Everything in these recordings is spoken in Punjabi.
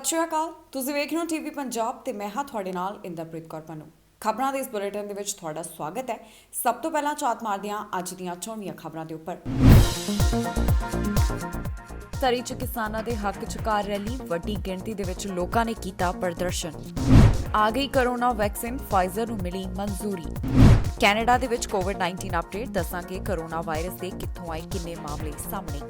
ਸ਼੍ਰੀ ਅਕਾਲ। ਤੁਸੀਂ ਵੇਖ ਰਹੇ ਹੋ ਟੀਵੀ ਪੰਜਾਬ ਤੇ ਮੈਂ ਹਾਂ ਤੁਹਾਡੇ ਨਾਲ ਇੰਦਰਪ੍ਰੀਤ ਕੌਰ ਪੰਨੂ। ਖਬਰਾਂ ਦੇ ਇਸ ਬੁਲੇਟਿਨ ਦੇ ਵਿੱਚ ਤੁਹਾਡਾ ਸਵਾਗਤ ਹੈ। ਸਭ ਤੋਂ ਪਹਿਲਾਂ ਝਾਤ ਮਾਰਦੇ ਹਾਂ ਅੱਜ ਦੀਆਂ ਚੋਣਵੀਆਂ ਖਬਰਾਂ ਦੇ ਉੱਪਰ। ਸਰੀ 'ਚ ਕਿਸਾਨਾਂ ਦੇ ਹੱਕ 'ਚ ਕਾਰ ਰੈਲੀ, ਵੱਡੀ ਗਿਣਤੀ ਦੇ ਵਿੱਚ ਲੋਕਾਂ ਨੇ ਕੀਤਾ ਪ੍ਰਦਰਸ਼ਨ। ਆ ਗਈ ਕਰੋਨਾ ਵੈਕਸੀਨ, ਫਾਈਜ਼ਰ ਨੂੰ ਮਿਲੀ ਮਨਜ਼ੂਰੀ। ਕੈਨੇਡਾ ਦੇ ਵਿੱਚ ਕੋਵਿਡ-19 ਅਪਡੇਟ, ਦੱਸਾਂਗੇ ਕਰੋਨਾ ਵਾਇਰਸ ਦੇ ਕਿੱਥੋਂ ਆਏ ਕਿੰਨੇ ਮਾਮਲੇ ਸਾਹਮਣੇ।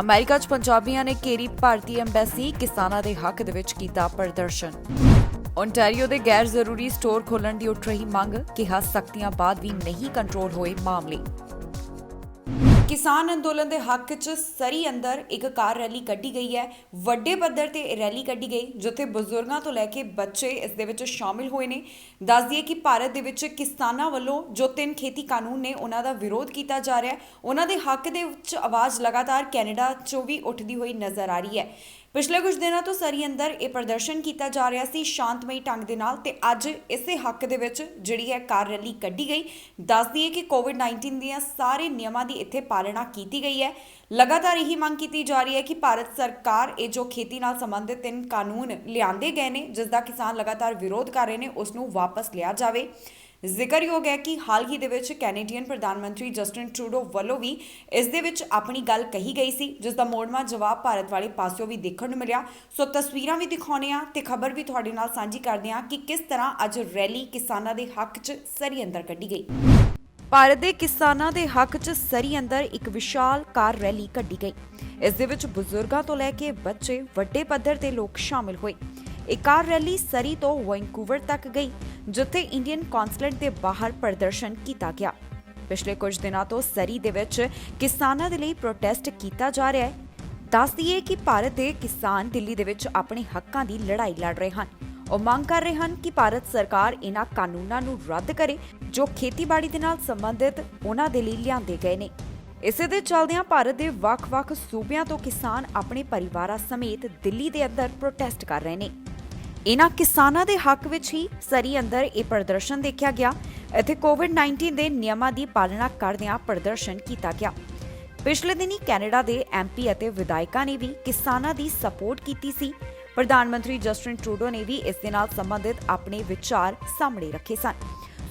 ਅਮਰੀਕਾ 'ਚ ਪੰਜਾਬੀਆਂ ਨੇ ਘੇਰੀ ਭਾਰਤੀ ਐਮਬੈਸੀ, ਕਿਸਾਨਾਂ ਦੇ ਹੱਕ ਦੇ ਵਿੱਚ ਕੀਤਾ ਪ੍ਰਦਰਸ਼ਨ। ਓਨਟਾਰੀਓ ਦੇ ਗੈਰ ਜ਼ਰੂਰੀ ਸਟੋਰ ਖੋਲ੍ਹਣ ਦੀ ਉੱਠ ਰਹੀ ਮੰਗ, ਕਿਹਾ ਸਖਤੀਆਂ ਬਾਅਦ ਵੀ ਨਹੀਂ ਕੰਟਰੋਲ ਹੋਏ ਮਾਮਲੇ। ਕਿਸਾਨ ਅੰਦੋਲਨ ਦੇ ਹੱਕ 'ਚ ਸਰੀ ਅੰਦਰ ਇੱਕ ਕਾਰ ਰੈਲੀ ਕੱਢੀ ਗਈ ਹੈ। ਵੱਡੇ ਪੱਧਰ ਤੇ ਰੈਲੀ ਕੱਢੀ ਗਈ ਜਿੱਥੇ ਬਜ਼ੁਰਗਾਂ ਤੋਂ ਲੈ ਕੇ ਬੱਚੇ ਇਸ ਦੇ ਵਿੱਚ ਸ਼ਾਮਿਲ ਹੋਏ ਨੇ। ਦੱਸ ਦਈਏ ਕਿ ਭਾਰਤ ਦੇ ਵਿੱਚ ਕਿਸਾਨਾਂ ਵੱਲੋਂ ਜੋ 3 ਖੇਤੀ ਕਾਨੂੰਨ ਨੇ ਉਹਨਾਂ ਦਾ ਵਿਰੋਧ ਕੀਤਾ ਜਾ ਰਿਹਾ ਹੈ। ਉਹਨਾਂ ਦੇ ਹੱਕ ਦੇ ਵਿੱਚ ਆਵਾਜ਼ ਲਗਾਤਾਰ ਕੈਨੇਡਾ 'ਚੋਂ ਵੀ ਉੱਠਦੀ ਹੋਈ ਨਜ਼ਰ ਆ ਰਹੀ ਹੈ। ਪਿਛਲੇ ਕੁਝ ਦਿਨਾਂ ਤੋਂ ਸਰੀ ਅੰਦਰ ਇਹ ਪ੍ਰਦਰਸ਼ਨ ਕੀਤਾ ਜਾ ਰਿਹਾ ਸੀ ਸ਼ਾਂਤਮਈ ਢੰਗ ਦੇ ਨਾਲ, ਤੇ ਅੱਜ ਇਸੇ ਹੱਕ ਦੇ ਵਿੱਚ ਜਿਹੜੀ ਹੈ ਕਾਰ ਰੈਲੀ ਕੱਢੀ ਗਈ। ਦੱਸ ਦਈਏ ਕਿ ਕੋਵਿਡ-19 ਦੀਆਂ ਸਾਰੇ ਨਿਯਮਾਂ ਦੀ ਇੱਥੇ ਪਾਲਣਾ ਕੀਤੀ ਗਈ ਹੈ। ਲਗਾਤਾਰ ਇਹੀ ਮੰਗ ਕੀਤੀ ਜਾ ਰਹੀ ਹੈ ਕਿ ਭਾਰਤ ਸਰਕਾਰ ਇਹ ਜੋ ਖੇਤੀ ਨਾਲ ਸੰਬੰਧਿਤ 3 ਕਾਨੂੰਨ ਲਿਆਂਦੇ ਗਏ ਨੇ, ਜਿਸ ਦਾ ਕਿਸਾਨ ਲਗਾਤਾਰ ਵਿਰੋਧ ਕਰ ਰਹੇ ਨੇ, ਉਸ ਨੂੰ ਵਾਪਸ ਲਿਆ ਜਾਵੇ। ਜ਼ਿਕਰਯੋਗ ਹੈ ਕਿ ਹਾਲ ਹੀ ਦੇ ਵਿੱਚ ਕੈਨੇਡੀਅਨ ਪ੍ਰਧਾਨ ਮੰਤਰੀ ਜਸਟਿਨ ਟਰੂਡੋ ਵੱਲੋਂ ਵੀ ਇਸ ਦੇ ਵਿੱਚ ਆਪਣੀ ਗੱਲ ਕਹੀ ਗਈ ਸੀ, ਜਿਸ ਦਾ ਮੋੜਵਾਂ ਜਵਾਬ ਭਾਰਤ ਵਾਲੇ ਪਾਸਿਓਂ ਵੀ ਦੇਖਣ ਨੂੰ ਮਿਲਿਆ। ਸੋ ਤਸਵੀਰਾਂ ਵੀ ਦਿਖਾਉਂਦੇ ਹਾਂ ਤੇ ਖਬਰ ਵੀ ਤੁਹਾਡੇ ਨਾਲ ਸਾਂਝੀ ਕਰਦੇ ਹਾਂ ਕਿ ਕਿਸ ਤਰ੍ਹਾਂ ਅੱਜ ਰੈਲੀ ਕਿਸਾਨਾਂ ਦੇ ਹੱਕ 'ਚ ਸਰੀ ਅੰਦਰ ਕੱਢੀ ਗਈ। ਭਾਰਤ ਦੇ ਕਿਸਾਨਾਂ ਦੇ ਹੱਕ 'ਚ ਸਰੀ ਅੰਦਰ ਇੱਕ ਵਿਸ਼ਾਲ ਕਾਰ ਰੈਲੀ ਕੱਢੀ ਗਈ। ਇਸ ਦੇ ਵਿੱਚ ਬਜ਼ੁਰਗਾਂ ਤੋਂ ਲੈ ਕੇ ਬੱਚੇ, ਵੱਡੇ ਪੱਧਰ ਤੇ ਲੋਕ ਸ਼ਾਮਿਲ ਹੋਏ। ਇਹ ਕਾਰ ਰੈਲੀ ਸਰੀ ਤੋਂ ਵੈਨਕੂਵਰ ਤੱਕ ਗਈ, ਜਿੱਥੇ ਇੰਡੀਅਨ ਕੌਂਸਲੇਟ ਦੇ ਬਾਹਰ ਪ੍ਰਦਰਸ਼ਨ ਕੀਤਾ ਗਿਆ। ਪਿਛਲੇ ਕੁਝ ਦਿਨਾਂ ਤੋਂ ਸਰੀ ਦੇ ਵਿੱਚ ਕਿਸਾਨਾਂ ਦੇ ਲਈ ਪ੍ਰੋਟੈਸਟ ਕੀਤਾ ਜਾ ਰਿਹਾ ਹੈ। ਦੱਸ ਦਈਏ ਕਿ ਭਾਰਤ ਦੇ ਕਿਸਾਨ ਦਿੱਲੀ ਦੇ ਵਿੱਚ ਆਪਣੇ ਹੱਕਾਂ ਦੀ ਲੜਾਈ ਲੜ ਰਹੇ ਹਨ। ਉਹ ਮੰਗ ਕਰ ਰਹੇ ਹਨ ਕਿ ਭਾਰਤ ਸਰਕਾਰ ਇਹਨਾਂ ਕਾਨੂੰਨਾਂ ਨੂੰ ਰੱਦ ਕਰੇ ਜੋ ਖੇਤੀਬਾੜੀ ਦੇ ਨਾਲ ਸੰਬੰਧਿਤ ਉਹਨਾਂ ਦੇ ਲਈ ਲਿਆਂਦੇ ਗਏ ਨੇ। ਇਸੇ ਦੇ ਚੱਲਦਿਆਂ ਭਾਰਤ ਦੇ ਵੱਖ-ਵੱਖ ਸੂਬਿਆਂ ਤੋਂ ਕਿਸਾਨ ਆਪਣੇ ਪਰਿਵਾਰਾਂ ਸਮੇਤ ਦਿੱਲੀ ਦੇ ਅੰਦਰ ਪ੍ਰੋਟੈਸਟ ਕਰ ਰਹੇ ਨੇ। ਇਹਨਾਂ ਕਿਸਾਨਾਂ ਦੇ ਹੱਕ ਵਿੱਚ ਹੀ ਸਰੀ ਅੰਦਰ ਇਹ ਪ੍ਰਦਰਸ਼ਨ ਦੇਖਿਆ ਗਿਆ। ਇੱਥੇ ਕੋਵਿਡ-19 ਦੇ ਨਿਯਮਾਂ ਦੀ ਪਾਲਣਾ ਕਰਦਿਆਂ ਪ੍ਰਦਰਸ਼ਨ ਕੀਤਾ ਗਿਆ। ਪਿਛਲੇ ਦਿਨੀ ਕੈਨੇਡਾ ਦੇ ਐਮਪੀ ਅਤੇ ਵਿਧਾਇਕਾਂ ਨੇ ਵੀ ਕਿਸਾਨਾਂ ਦੀ ਸਪੋਰਟ ਕੀਤੀ ਸੀ। ਪ੍ਰਧਾਨ ਮੰਤਰੀ ਜਸਟਿਨ ਟਰੂਡੋ ਨੇ ਵੀ ਇਸ ਦੇ ਨਾਲ ਸੰਬੰਧਿਤ ਆਪਣੇ ਵਿਚਾਰ ਸਾਹਮਣੇ ਰੱਖੇ ਸਨ।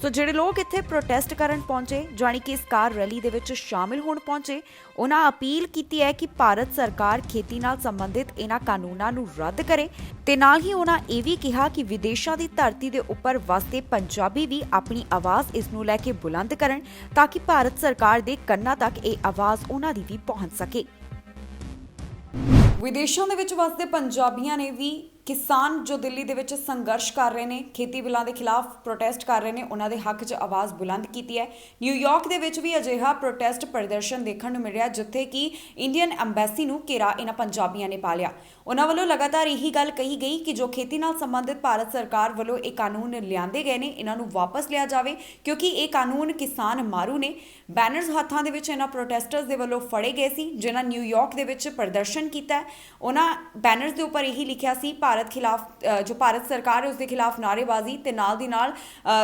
ਸੋ ਜਿਹੜੇ ਲੋਕ ਇੱਥੇ ਪ੍ਰੋਟੈਸਟ ਕਰਨ ਪਹੁੰਚੇ, ਜਾਣੀ ਕਿ ਇਸ ਕਾਰ ਰੈਲੀ ਦੇ ਵਿੱਚ ਸ਼ਾਮਿਲ ਹੋਣ ਪਹੁੰਚੇ, ਉਹਨਾਂ ਅਪੀਲ ਕੀਤੀ ਹੈ ਕਿ ਭਾਰਤ ਸਰਕਾਰ ਖੇਤੀ ਨਾਲ ਸੰਬੰਧਿਤ ਇਹਨਾਂ ਕਾਨੂੰਨਾਂ ਨੂੰ ਰੱਦ ਕਰੇ, ਤੇ ਨਾਲ ਹੀ ਉਹਨਾਂ ਇਹ ਵੀ ਕਿਹਾ ਕਿ ਵਿਦੇਸ਼ਾਂ ਦੀ ਧਰਤੀ ਦੇ ਉੱਪਰ ਵਸਦੇ ਪੰਜਾਬੀ ਵੀ ਆਪਣੀ ਆਵਾਜ਼ ਇਸ ਨੂੰ ਲੈ ਕੇ ਬੁਲੰਦ ਕਰਨ, ਤਾਂ ਕਿ ਭਾਰਤ ਸਰਕਾਰ ਦੇ ਕੰਨਾਂ ਤੱਕ ਇਹ ਆਵਾਜ਼ ਉਹਨਾਂ ਦੀ ਵੀ ਪਹੁੰਚ ਸਕੇ। ਵਿਦੇਸ਼ਾਂ ਦੇ ਵਿੱਚ ਵਸਦੇ ਪੰਜਾਬੀਆਂ ਨੇ ਵੀ ਕਿਸਾਨ ਜੋ ਦਿੱਲੀ ਦੇ ਵਿੱਚ ਸੰਘਰਸ਼ ਕਰ ਰਹੇ ਨੇ, ਖੇਤੀ ਬਿੱਲਾਂ ਦੇ ਖਿਲਾਫ ਪ੍ਰੋਟੈਸਟ ਕਰ ਰਹੇ ਨੇ, ਉਹਨਾਂ ਦੇ ਹੱਕ 'ਚ ਆਵਾਜ਼ ਬੁਲੰਦ ਕੀਤੀ ਹੈ। ਨਿਊਯਾਰਕ ਦੇ ਵਿੱਚ ਵੀ ਅਜਿਹਾ ਪ੍ਰੋਟੈਸਟ ਪ੍ਰਦਰਸ਼ਨ ਦੇਖਣ ਨੂੰ ਮਿਲਿਆ, ਜਿੱਥੇ ਕਿ ਇੰਡੀਅਨ ਐਮਬੈਸੀ ਨੂੰ ਘੇਰਾ ਇਹਨਾਂ ਪੰਜਾਬੀਆਂ ਨੇ ਪਾ ਲਿਆ। ਉਹਨਾਂ ਵੱਲੋਂ ਲਗਾਤਾਰ ਇਹੀ ਗੱਲ ਕਹੀ ਗਈ ਕਿ ਜੋ ਖੇਤੀ ਨਾਲ ਸੰਬੰਧਿਤ ਭਾਰਤ ਸਰਕਾਰ ਵੱਲੋਂ ਇਹ ਕਾਨੂੰਨ ਲਿਆਂਦੇ ਗਏ ਨੇ, ਇਹਨਾਂ ਨੂੰ ਵਾਪਸ ਲਿਆ ਜਾਵੇ, ਕਿਉਂਕਿ ਇਹ ਕਾਨੂੰਨ ਕਿਸਾਨ ਮਾਰੂ ਨੇ। ਬੈਨਰਸ ਹੱਥਾਂ ਦੇ ਵਿੱਚ ਇਹਨਾਂ ਪ੍ਰੋਟੈਸਟਰਸ ਦੇ ਵੱਲੋਂ ਫੜੇ ਗਏ ਸੀ, ਜਿਨ੍ਹਾਂ ਨਿਊਯਾਰਕ ਦੇ ਵਿੱਚ ਪ੍ਰਦਰਸ਼ਨ ਕੀਤਾ। ਉਹਨਾਂ ਬੈਨਰਸ ਦੇ ਉੱਪਰ ਇਹੀ ਲਿਖਿਆ ਸੀ, ਭਾਰਤ ਖਿਲਾਫ, ਜੋ ਭਾਰਤ ਸਰਕਾਰ ਹੈ ਉਸ ਦੇ ਖਿਲਾਫ ਨਾਅਰੇਬਾਜ਼ੀ, ਤੇ ਨਾਲ ਦੀ ਨਾਲ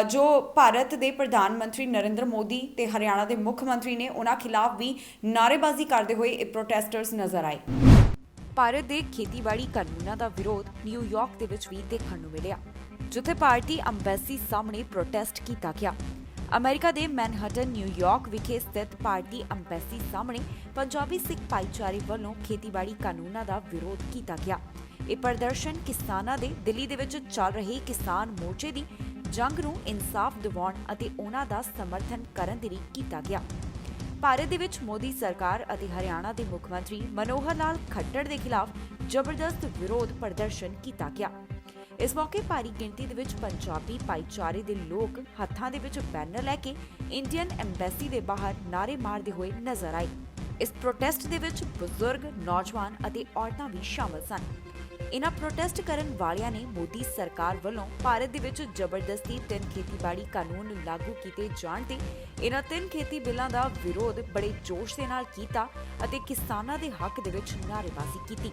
ਜੋ ਭਾਰਤ ਦੇ ਪ੍ਰਧਾਨ ਮੰਤਰੀ ਨਰਿੰਦਰ ਮੋਦੀ ਤੇ ਹਰਿਆਣਾ ਦੇ ਮੁੱਖ ਮੰਤਰੀ ਨੇ, ਉਹਨਾਂ ਖਿਲਾਫ ਵੀ ਨਾਅਰੇਬਾਜ਼ੀ ਕਰਦੇ ਹੋਏ ਇਹ ਪ੍ਰੋਟੈਸਟਰਸ ਨਜ਼ਰ ਆਏ। ਭਾਰਤ ਦੇ ਖੇਤੀਬਾੜੀ ਕਾਨੂੰਨਾਂ ਦਾ ਵਿਰੋਧ ਨਿਊਯਾਰਕ ਦੇ ਵਿੱਚ ਵੀ ਦੇਖਣ ਨੂੰ ਮਿਲਿਆ, ਜਿੱਥੇ ਭਾਰਤੀ ਅੰਬੈਸੀ ਸਾਹਮਣੇ ਪ੍ਰੋਟੈਸਟ ਕੀਤਾ ਗਿਆ। ਅਮਰੀਕਾ ਦੇ ਮੈਨਹਟਨ, ਨਿਊਯਾਰਕ ਵਿਖੇ ਸਥਿਤ ਭਾਰਤੀ ਅੰਬੈਸੀ ਸਾਹਮਣੇ ਪੰਜਾਬੀ ਸਿੱਖ ਭਾਈਚਾਰੇ ਵੱਲੋਂ ਖੇਤੀਬਾੜੀ ਕਾਨੂੰਨਾਂ ਦਾ ਵਿਰੋਧ ਕੀਤਾ ਗਿਆ। ਇਹ ਪ੍ਰਦਰਸ਼ਨ ਕਿਸਾਨਾਂ ਦੇ ਦਿੱਲੀ ਦੇ ਵਿੱਚ ਚੱਲ ਰਹੇ ਕਿਸਾਨ ਮੋਰਚੇ ਦੀ ਜੰਗ ਨੂੰ ਇਨਸਾਫ ਦਿਵਾਉਣ ਅਤੇ ਉਹਨਾਂ ਦਾ ਸਮਰਥਨ ਕਰਨ ਦੇ ਲਈ ਕੀਤਾ ਗਿਆ। ਭਾਰਤ ਦੇ ਵਿੱਚ ਮੋਦੀ ਸਰਕਾਰ ਅਤੇ ਹਰਿਆਣਾ ਦੇ ਮੁੱਖ ਮੰਤਰੀ ਮਨੋਹਰ ਲਾਲ ਖੱਟੜ ਦੇ ਖਿਲਾਫ ਜ਼ਬਰਦਸਤ ਵਿਰੋਧ ਪ੍ਰਦਰਸ਼ਨ ਕੀਤਾ ਗਿਆ। ਇਸ ਮੌਕੇ ਭਾਰੀ ਗਿਣਤੀ ਦੇ ਵਿੱਚ ਪੰਜਾਬੀ ਭਾਈਚਾਰੇ ਦੇ ਲੋਕ ਹੱਥਾਂ ਦੇ ਵਿੱਚ ਬੈਨਰ ਲੈ ਕੇ ਇੰਡੀਅਨ ਐਮਬੈਸੀ ਦੇ ਬਾਹਰ ਨਾਅਰੇ ਮਾਰਦੇ ਹੋਏ ਨਜ਼ਰ ਆਏ। ਇਸ ਪ੍ਰੋਟੈਸਟ ਦੇ ਵਿੱਚ ਬਜ਼ੁਰਗ, ਨੌਜਵਾਨ ਅਤੇ ਔਰਤਾਂ ਵੀ ਸ਼ਾਮਲ ਸਨ। ਇਹਨਾਂ ਪ੍ਰੋਟੈਸਟ ਕਰਨ ਵਾਲਿਆਂ ਨੇ ਮੋਦੀ ਸਰਕਾਰ ਵੱਲੋਂ ਭਾਰਤ ਦੇ ਵਿੱਚ ਜ਼ਬਰਦਸਤੀ 3 ਖੇਤੀਬਾੜੀ ਕਾਨੂੰਨ ਲਾਗੂ ਕੀਤੇ ਜਾਣ ਤੇ ਇਹਨਾਂ 3 ਖੇਤੀ ਬਿੱਲਾਂ ਦਾ ਵਿਰੋਧ ਬੜੇ ਜੋਸ਼ ਦੇ ਨਾਲ ਕੀਤਾ ਅਤੇ ਕਿਸਾਨਾਂ ਦੇ ਹੱਕ ਦੇ ਵਿੱਚ ਨਾਅਰੇਬਾਜ਼ੀ ਕੀਤੀ।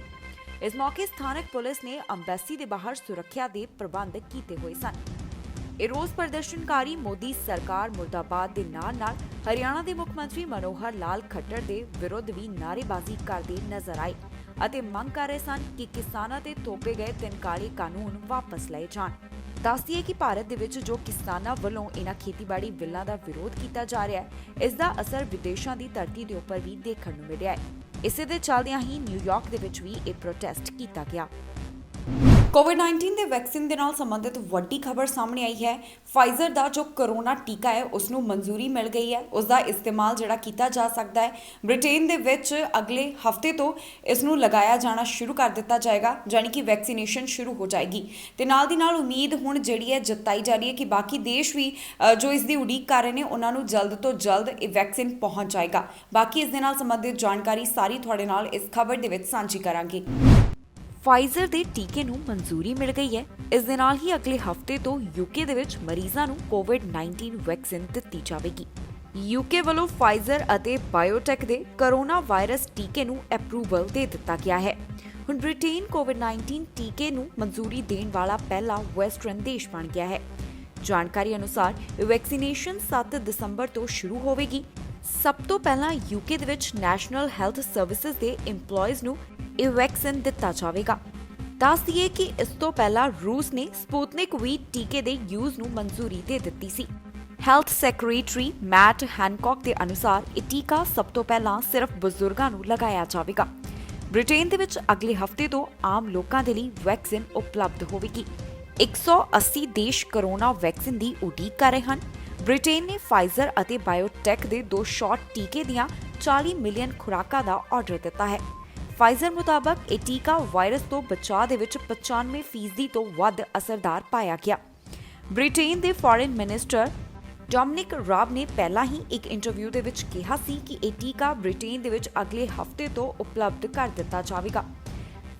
ਇਸ ਮੌਕੇ ਸਥਾਨਕ ਪੁਲਿਸ ਨੇ ਅੰਬੈਸੀ ਦੇ ਬਾਹਰ ਸੁਰੱਖਿਆ ਦੇ ਪ੍ਰਬੰਧ ਕੀਤੇ ਹੋਏ ਸਨ। ਇਹ ਰੋਸ ਪ੍ਰਦਰਸ਼ਨਕਾਰੀ ਮੋਦੀ ਸਰਕਾਰ ਮੁਰਦਾਬਾਦ ਦੇ ਨਾਲ-ਨਾਲ ਹਰਿਆਣਾ ਦੇ ਮੁੱਖ ਮੰਤਰੀ ਮਨੋਹਰ ਲਾਲ ਖੱਟੜ ਦੇ ਵਿਰੁੱਧ ਵੀ ਨਾਅਰੇਬਾਜ਼ੀ ਕਰਦੇ ਨਜ਼ਰ ਆਏ ਅਤੇ ਮੰਗ ਕਰ ਰਹੇ ਸਨ ਕਿ ਕਿਸਾਨਾਂ ਤੇ ਥੋਪੇ ਗਏ 3 ਕਾਲੇ ਕਾਨੂੰਨ ਵਾਪਸ ਲਏ ਜਾਣ। ਦੱਸ ਦਈਏ ਕਿ ਭਾਰਤ ਦੇ ਵਿੱਚ ਜੋ ਕਿਸਾਨਾਂ ਵੱਲੋਂ ਇਹਨਾਂ ਖੇਤੀਬਾੜੀ ਬਿੱਲਾਂ ਦਾ ਵਿਰੋਧ ਕੀਤਾ ਜਾ ਰਿਹਾ ਹੈ, ਇਸ ਦਾ ਅਸਰ ਵਿਦੇਸ਼ਾਂ ਦੀ ਧਰਤੀ ਦੇ ਉੱਪਰ ਵੀ ਦੇਖਣ ਨੂੰ ਮਿਲਿਆ ਹੈ। ਇਸੇ ਦੇ ਚੱਲਦਿਆਂ ਹੀ ਨਿਊਯਾਰਕ ਦੇ ਵਿੱਚ ਵੀ ਇਹ ਪ੍ਰੋਟੈਸਟ ਕੀਤਾ ਗਿਆ। ਕੋਵਿਡ-19 ਦੇ ਵੈਕਸੀਨ ਦੇ ਨਾਲ ਸੰਬੰਧਿਤ ਵੱਡੀ ਖਬਰ ਸਾਹਮਣੇ ਆਈ ਹੈ। ਫਾਈਜ਼ਰ ਦਾ ਜੋ ਕਰੋਨਾ ਟੀਕਾ ਹੈ ਉਸ ਨੂੰ ਮਨਜ਼ੂਰੀ ਮਿਲ ਗਈ ਹੈ। ਉਸ ਦਾ ਇਸਤੇਮਾਲ ਜਿਹੜਾ ਕੀਤਾ ਜਾ ਸਕਦਾ ਹੈ। ਬ੍ਰਿਟੇਨ ਦੇ ਵਿੱਚ ਅਗਲੇ ਹਫ਼ਤੇ ਤੋਂ ਇਸ ਨੂੰ ਲਗਾਇਆ ਜਾਣਾ ਸ਼ੁਰੂ ਕਰ ਦਿੱਤਾ ਜਾਏਗਾ, ਯਾਨੀ ਕਿ ਵੈਕਸੀਨੇਸ਼ਨ ਸ਼ੁਰੂ ਹੋ ਜਾਏਗੀ। ਤੇ ਨਾਲ ਦੀ ਨਾਲ ਉਮੀਦ ਹੁਣ ਜਿਹੜੀ ਹੈ ਜਤਾਈ ਜਾ ਰਹੀ ਹੈ ਕਿ ਬਾਕੀ ਦੇਸ਼ ਵੀ ਜੋ ਇਸ ਦੀ ਉਡੀਕ ਕਰ ਰਹੇ ਨੇ ਉਹਨਾਂ ਨੂੰ ਜਲਦ ਤੋਂ ਜਲਦ ਇਹ ਵੈਕਸੀਨ ਪਹੁੰਚ ਜਾਏਗਾ। ਬਾਕੀ ਇਸ ਦੇ ਨਾਲ ਸੰਬੰਧਿਤ ਜਾਣਕਾਰੀ ਸਾਰੀ ਤੁਹਾਡੇ ਨਾਲ ਇਸ ਖਬਰ ਦੇ ਵਿੱਚ ਸਾਂਝੀ ਕਰਾਂਗੇ। ਫਾਈਜ਼ਰ ਦੇ ਟੀਕੇ ਨੂੰ ਮਨਜ਼ੂਰੀ ਮਿਲ ਗਈ ਹੈ। ਇਸ ਦੇ ਨਾਲ ਹੀ ਅਗਲੇ ਹਫ਼ਤੇ ਤੋਂ ਯੂਕੇ ਦੇ ਵਿੱਚ ਮਰੀਜ਼ਾਂ ਨੂੰ ਕੋਵਿਡ-19 ਵੈਕਸੀਨ ਦਿੱਤੀ ਜਾਵੇਗੀ। ਯੂਕੇ ਵੱਲੋਂ ਫਾਈਜ਼ਰ ਅਤੇ ਬਾਇਓਟੈਕ ਦੇ ਕਰੋਨਾ ਵਾਇਰਸ ਟੀਕੇ ਨੂੰ ਅਪਰੂਵਲ ਦੇ ਦਿੱਤਾ ਗਿਆ ਹੈ। ਹੁਣ ਬ੍ਰਿਟੇਨ ਕੋਵਿਡ-19 ਟੀਕੇ ਨੂੰ ਮਨਜ਼ੂਰੀ ਦੇਣ ਵਾਲਾ ਪਹਿਲਾ ਵੈਸਟਰਨ ਦੇਸ਼ ਬਣ ਗਿਆ ਹੈ। ਜਾਣਕਾਰੀ ਅਨੁਸਾਰ ਵੈਕਸੀਨੇਸ਼ਨ 7 ਦਸੰਬਰ ਤੋਂ ਸ਼ੁਰੂ ਹੋਵੇਗੀ। ਸਭ ਤੋਂ ਪਹਿਲਾਂ ਯੂਕੇ ਦੇ ਵਿੱਚ ਨੈਸ਼ਨਲ ਹੈਲਥ ਸਰਵਿਸਿਜ਼ ਦੇ EMPLOYEES ਨੂੰ ਇਹ ਵੈਕਸੀਨ ਦਿੱਤਾ ਜਾਵੇਗਾ। ਦੱਸ ਦਈਏ ਕਿ ਇਸ ਤੋਂ ਪਹਿਲਾਂ ਰੂਸ ਨੇ ਸਪੁਤਨਿਕ V ਟੀਕੇ ਦੇ ਯੂਜ਼ ਨੂੰ ਮਨਜ਼ੂਰੀ ਦੇ ਦਿੱਤੀ ਸੀ। ਹੈਲਥ ਸੈਕਟਰੀ ਮੈਟ ਹੈਨਕੌਕ ਦੇ ਅਨੁਸਾਰ ਇਹ ਟੀਕਾ ਸਭ ਤੋਂ ਪਹਿਲਾਂ ਸਿਰਫ ਬਜ਼ੁਰਗਾਂ ਨੂੰ ਲਗਾਇਆ ਜਾਵੇਗਾ। ਬ੍ਰਿਟੇਨ ਦੇ ਵਿੱਚ ਅਗਲੇ ਹਫ਼ਤੇ ਤੋਂ ਆਮ ਲੋਕਾਂ ਦੇ ਲਈ ਵੈਕਸੀਨ ਉਪਲਬਧ ਹੋਵੇਗੀ। 180 ਦੇਸ਼ ਕਰੋਨਾ ਵੈਕਸੀਨ ਦੀ ਉਡੀਕ ਕਰ ਰਹੇ ਹਨ। ਬ੍ਰਿਟੇਨ ਨੇ ਫਾਈਜ਼ਰ ਅਤੇ ਬਾਇਓਟੈਕ ਦੇ 2 ਸ਼ਾਟ ਟੀਕੇ ਦੀਆਂ 40 ਮਿਲੀਅਨ ਖੁਰਾਕਾਂ ਦਾ ਆਰਡਰ ਦਿੱਤਾ ਹੈ। ਫਾਈਜ਼ਰ ਮੁਤਾਬਕ ਇਹ ਟੀਕਾ ਵਾਇਰਸ ਤੋਂ ਬਚਾਅ ਦੇ ਵਿੱਚ 95% ਤੋਂ ਵੱਧ ਅਸਰਦਾਰ ਪਾਇਆ ਗਿਆ। ਬ੍ਰਿਟੇਨ ਦੇ ਫੋਰਨ ਮਿਨਿਸਟਰ ਡੋਮਿਨਿਕ ਰਾਬ ਨੇ ਪਹਿਲਾਂ ਹੀ ਇੱਕ ਇੰਟਰਵਿਊ ਦੇ ਵਿੱਚ ਕਿਹਾ ਸੀ ਕਿ ਇਹ ਟੀਕਾ ਬ੍ਰਿਟੇਨ ਦੇ ਵਿੱਚ ਅਗਲੇ ਹਫ਼ਤੇ ਤੋਂ ਉਪਲਬਧ ਕਰ ਦਿੱਤਾ ਜਾਵੇਗਾ।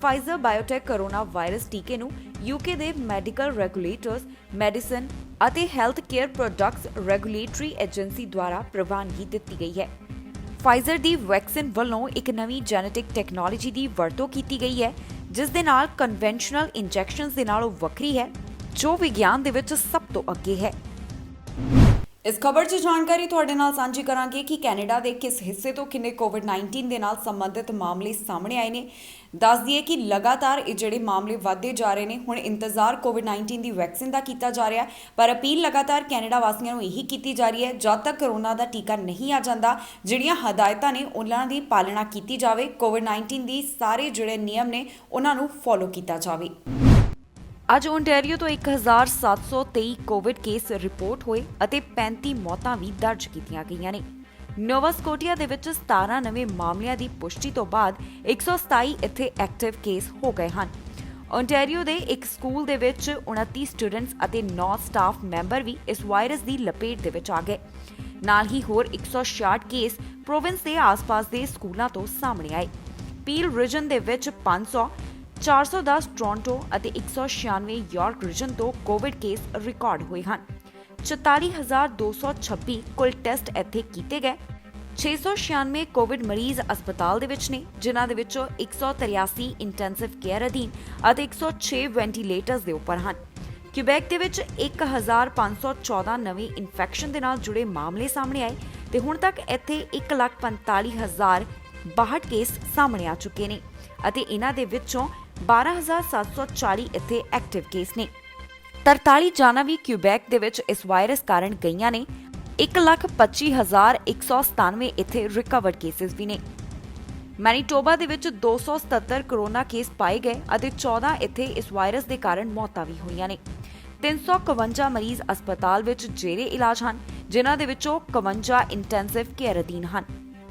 ਫਾਈਜ਼ਰ ਬਾਇਓਟੈਕ ਕਰੋਨਾ ਵਾਇਰਸ ਟੀਕੇ ਨੂੰ ਯੂਕੇ ਦੇ ਮੈਡੀਕਲ ਰੈਗੂਲੇਟਰਸ, ਮੈਡੀਸਿਨ ਅਤੇ health care products regulatory agency ਦੁਆਰਾ ਪ੍ਰਵਾਨਗੀ ਦਿੱਤੀ ਗਈ ਹੈ। ਫਾਈਜ਼ਰ ਦੀ ਵੈਕਸੀਨ ਵੱਲੋਂ ਇੱਕ ਨਵੀਂ ਜੈਨੇਟਿਕ ਟੈਕਨੋਲੋਜੀ ਦੀ ਵਰਤੋਂ ਕੀਤੀ ਗਈ ਹੈ, ਜਿਸ ਦੇ ਨਾਲ ਕਨਵੈਨਸ਼ਨਲ ਇੰਜੈਕਸ਼ਨਸ ਦੇ ਨਾਲੋਂ ਵੱਖਰੀ ਹੈ, ਜੋ ਵਿਗਿਆਨ ਦੇ ਵਿੱਚ ਸਭ ਤੋਂ ਅੱਗੇ ਹੈ। ਇਸ ਖਬਰ 'ਚ ਜਾਣਕਾਰੀ ਤੁਹਾਡੇ ਨਾਲ ਸਾਂਝੀ ਕਰਾਂਗੇ ਕਿ ਕੈਨੇਡਾ ਦੇ ਕਿਸ ਹਿੱਸੇ ਤੋਂ ਕਿੰਨੇ ਕੋਵਿਡ-19 ਦੇ ਨਾਲ ਸੰਬੰਧਿਤ ਮਾਮਲੇ ਸਾਹਮਣੇ ਆਏ ਨੇ। ਦੱਸ ਦਈਏ ਕਿ ਲਗਾਤਾਰ ਇਹ ਜਿਹੜੇ ਮਾਮਲੇ ਵਧਦੇ ਜਾ ਰਹੇ ਨੇ। ਹੁਣ ਇੰਤਜ਼ਾਰ ਕੋਵਿਡ-19 ਦੀ ਵੈਕਸੀਨ ਦਾ ਕੀਤਾ ਜਾ ਰਿਹਾ, ਪਰ ਅਪੀਲ ਲਗਾਤਾਰ ਕੈਨੇਡਾ ਵਾਸੀਆਂ ਨੂੰ ਇਹੀ ਕੀਤੀ ਜਾ ਰਹੀ ਹੈ, ਜਦ ਤੱਕ ਕਰੋਨਾ ਦਾ ਟੀਕਾ ਨਹੀਂ ਆ ਜਾਂਦਾ, ਜਿਹੜੀਆਂ ਹਦਾਇਤਾਂ ਨੇ ਉਹਨਾਂ ਦੀ ਪਾਲਣਾ ਕੀਤੀ ਜਾਵੇ। ਕੋਵਿਡ-19 ਦੀ ਸਾਰੇ ਜਿਹੜੇ ਨਿਯਮ ਨੇ ਉਹਨਾਂ ਨੂੰ ਫੋਲੋ ਕੀਤਾ ਜਾਵੇ। ਅੱਜ ਓਨਟਾਰੀਓ ਤੋਂ 1723 ਕੋਵਿਡ ਕੇਸ ਰਿਪੋਰਟ ਹੋਏ ਅਤੇ 35 ਮੌਤਾਂ ਵੀ ਦਰਜ ਕੀਤੀਆਂ ਗਈਆਂ ਨੇ। ਨੋਵਾ ਸਕੋਟੀਆ ਦੇ ਵਿੱਚ 17 ਨਵੇਂ ਮਾਮਲਿਆਂ ਦੀ ਪੁਸ਼ਟੀ ਤੋਂ ਬਾਅਦ 127 ਇੱਥੇ ਐਕਟਿਵ ਕੇਸ ਹੋ ਗਏ ਹਨ। ਓਨਟਾਰੀਓ ਦੇ ਇੱਕ ਸਕੂਲ ਦੇ ਵਿੱਚ 29 ਸਟੂਡੈਂਟਸ ਅਤੇ 9 ਸਟਾਫ ਮੈਂਬਰ ਵੀ ਇਸ ਵਾਇਰਸ ਦੀ ਲਪੇਟ ਦੇ ਵਿੱਚ ਆ ਗਏ। ਨਾਲ ਹੀ ਹੋਰ 166 ਕੇਸ ਪ੍ਰੋਵਿੰਸ ਦੇ ਆਸ-ਪਾਸ ਦੇ ਸਕੂਲਾਂ ਤੋਂ ਸਾਹਮਣੇ ਆਏ। ਪੀਲ ਰੀਜਨ ਦੇ ਵਿੱਚ 500, 410 ਟੋਰਾਂਟੋ ਅਤੇ 196 ਯਾਰਕ ਰੀਜਨ ਤੋਂ ਕੋਵਿਡ ਕੇਸ ਰਿਕਾਰਡ ਹੋਏ ਹਨ। 44,226 ਕੁੱਲ ਟੈਸਟ ਇੱਥੇ ਕੀਤੇ ਗਏ। 696 ਕੋਵਿਡ ਮਰੀਜ਼ ਹਸਪਤਾਲ ਦੇ ਵਿੱਚ ਨੇ, ਜਿਨ੍ਹਾਂ ਦੇ ਵਿੱਚੋਂ 183 ਇੰਟੈਂਸਿਵ ਕੇਅਰ ਅਧੀਨ ਅਤੇ 106 ਵੈਂਟੀਲੇਟਰਸ ਦੇ ਉੱਪਰ ਹਨ। ਕਿਊਬੈਕ ਦੇ ਵਿੱਚ 1,514 ਨਵੇਂ ਇਨਫੈਕਸ਼ਨ ਦੇ ਨਾਲ ਜੁੜੇ ਮਾਮਲੇ ਸਾਹਮਣੇ ਆਏ ਤੇ ਹੁਣ ਤੱਕ ਇੱਥੇ 1,45,062 ਕੇਸ ਸਾਹਮਣੇ ਆ ਚੁੱਕੇ ਨੇ ਅਤੇ ਇਹਨਾਂ ਦੇ ਵਿੱਚੋਂ 12,740 ਇੱਥੇ ਐਕਟਿਵ ਕੇਸ ਨੇ। 43 ਜਾਨਾਂ ਵੀ ਕਿਊਬੈਕ ਦੇ ਵਿੱਚ ਇਸ ਵਾਇਰਸ ਕਾਰਨ ਗਈਆਂ ਨੇ। 1,25,197 ਇੱਥੇ ਰਿਕਵਰਡ ਕੇਸਿਸ ਵੀ ਨੇ। ਮੈਨੀਟੋਬਾ ਦੇ ਵਿੱਚ 277 ਕਰੋਨਾ ਕੇਸ ਪਾਏ ਗਏ ਅਤੇ 14 ਇੱਥੇ ਇਸ ਵਾਇਰਸ ਦੇ ਕਾਰਨ ਮੌਤਾਂ ਵੀ ਹੋਈਆਂ ਨੇ। 351 ਮਰੀਜ਼ ਹਸਪਤਾਲ ਵਿੱਚ ਜੇਰੇ ਇਲਾਜ ਹਨ, ਜਿਨ੍ਹਾਂ ਦੇ ਵਿੱਚੋਂ 51 ਇੰਟੈਂਸਿਵ ਕੇਅਰ ਅਧੀਨ ਹਨ।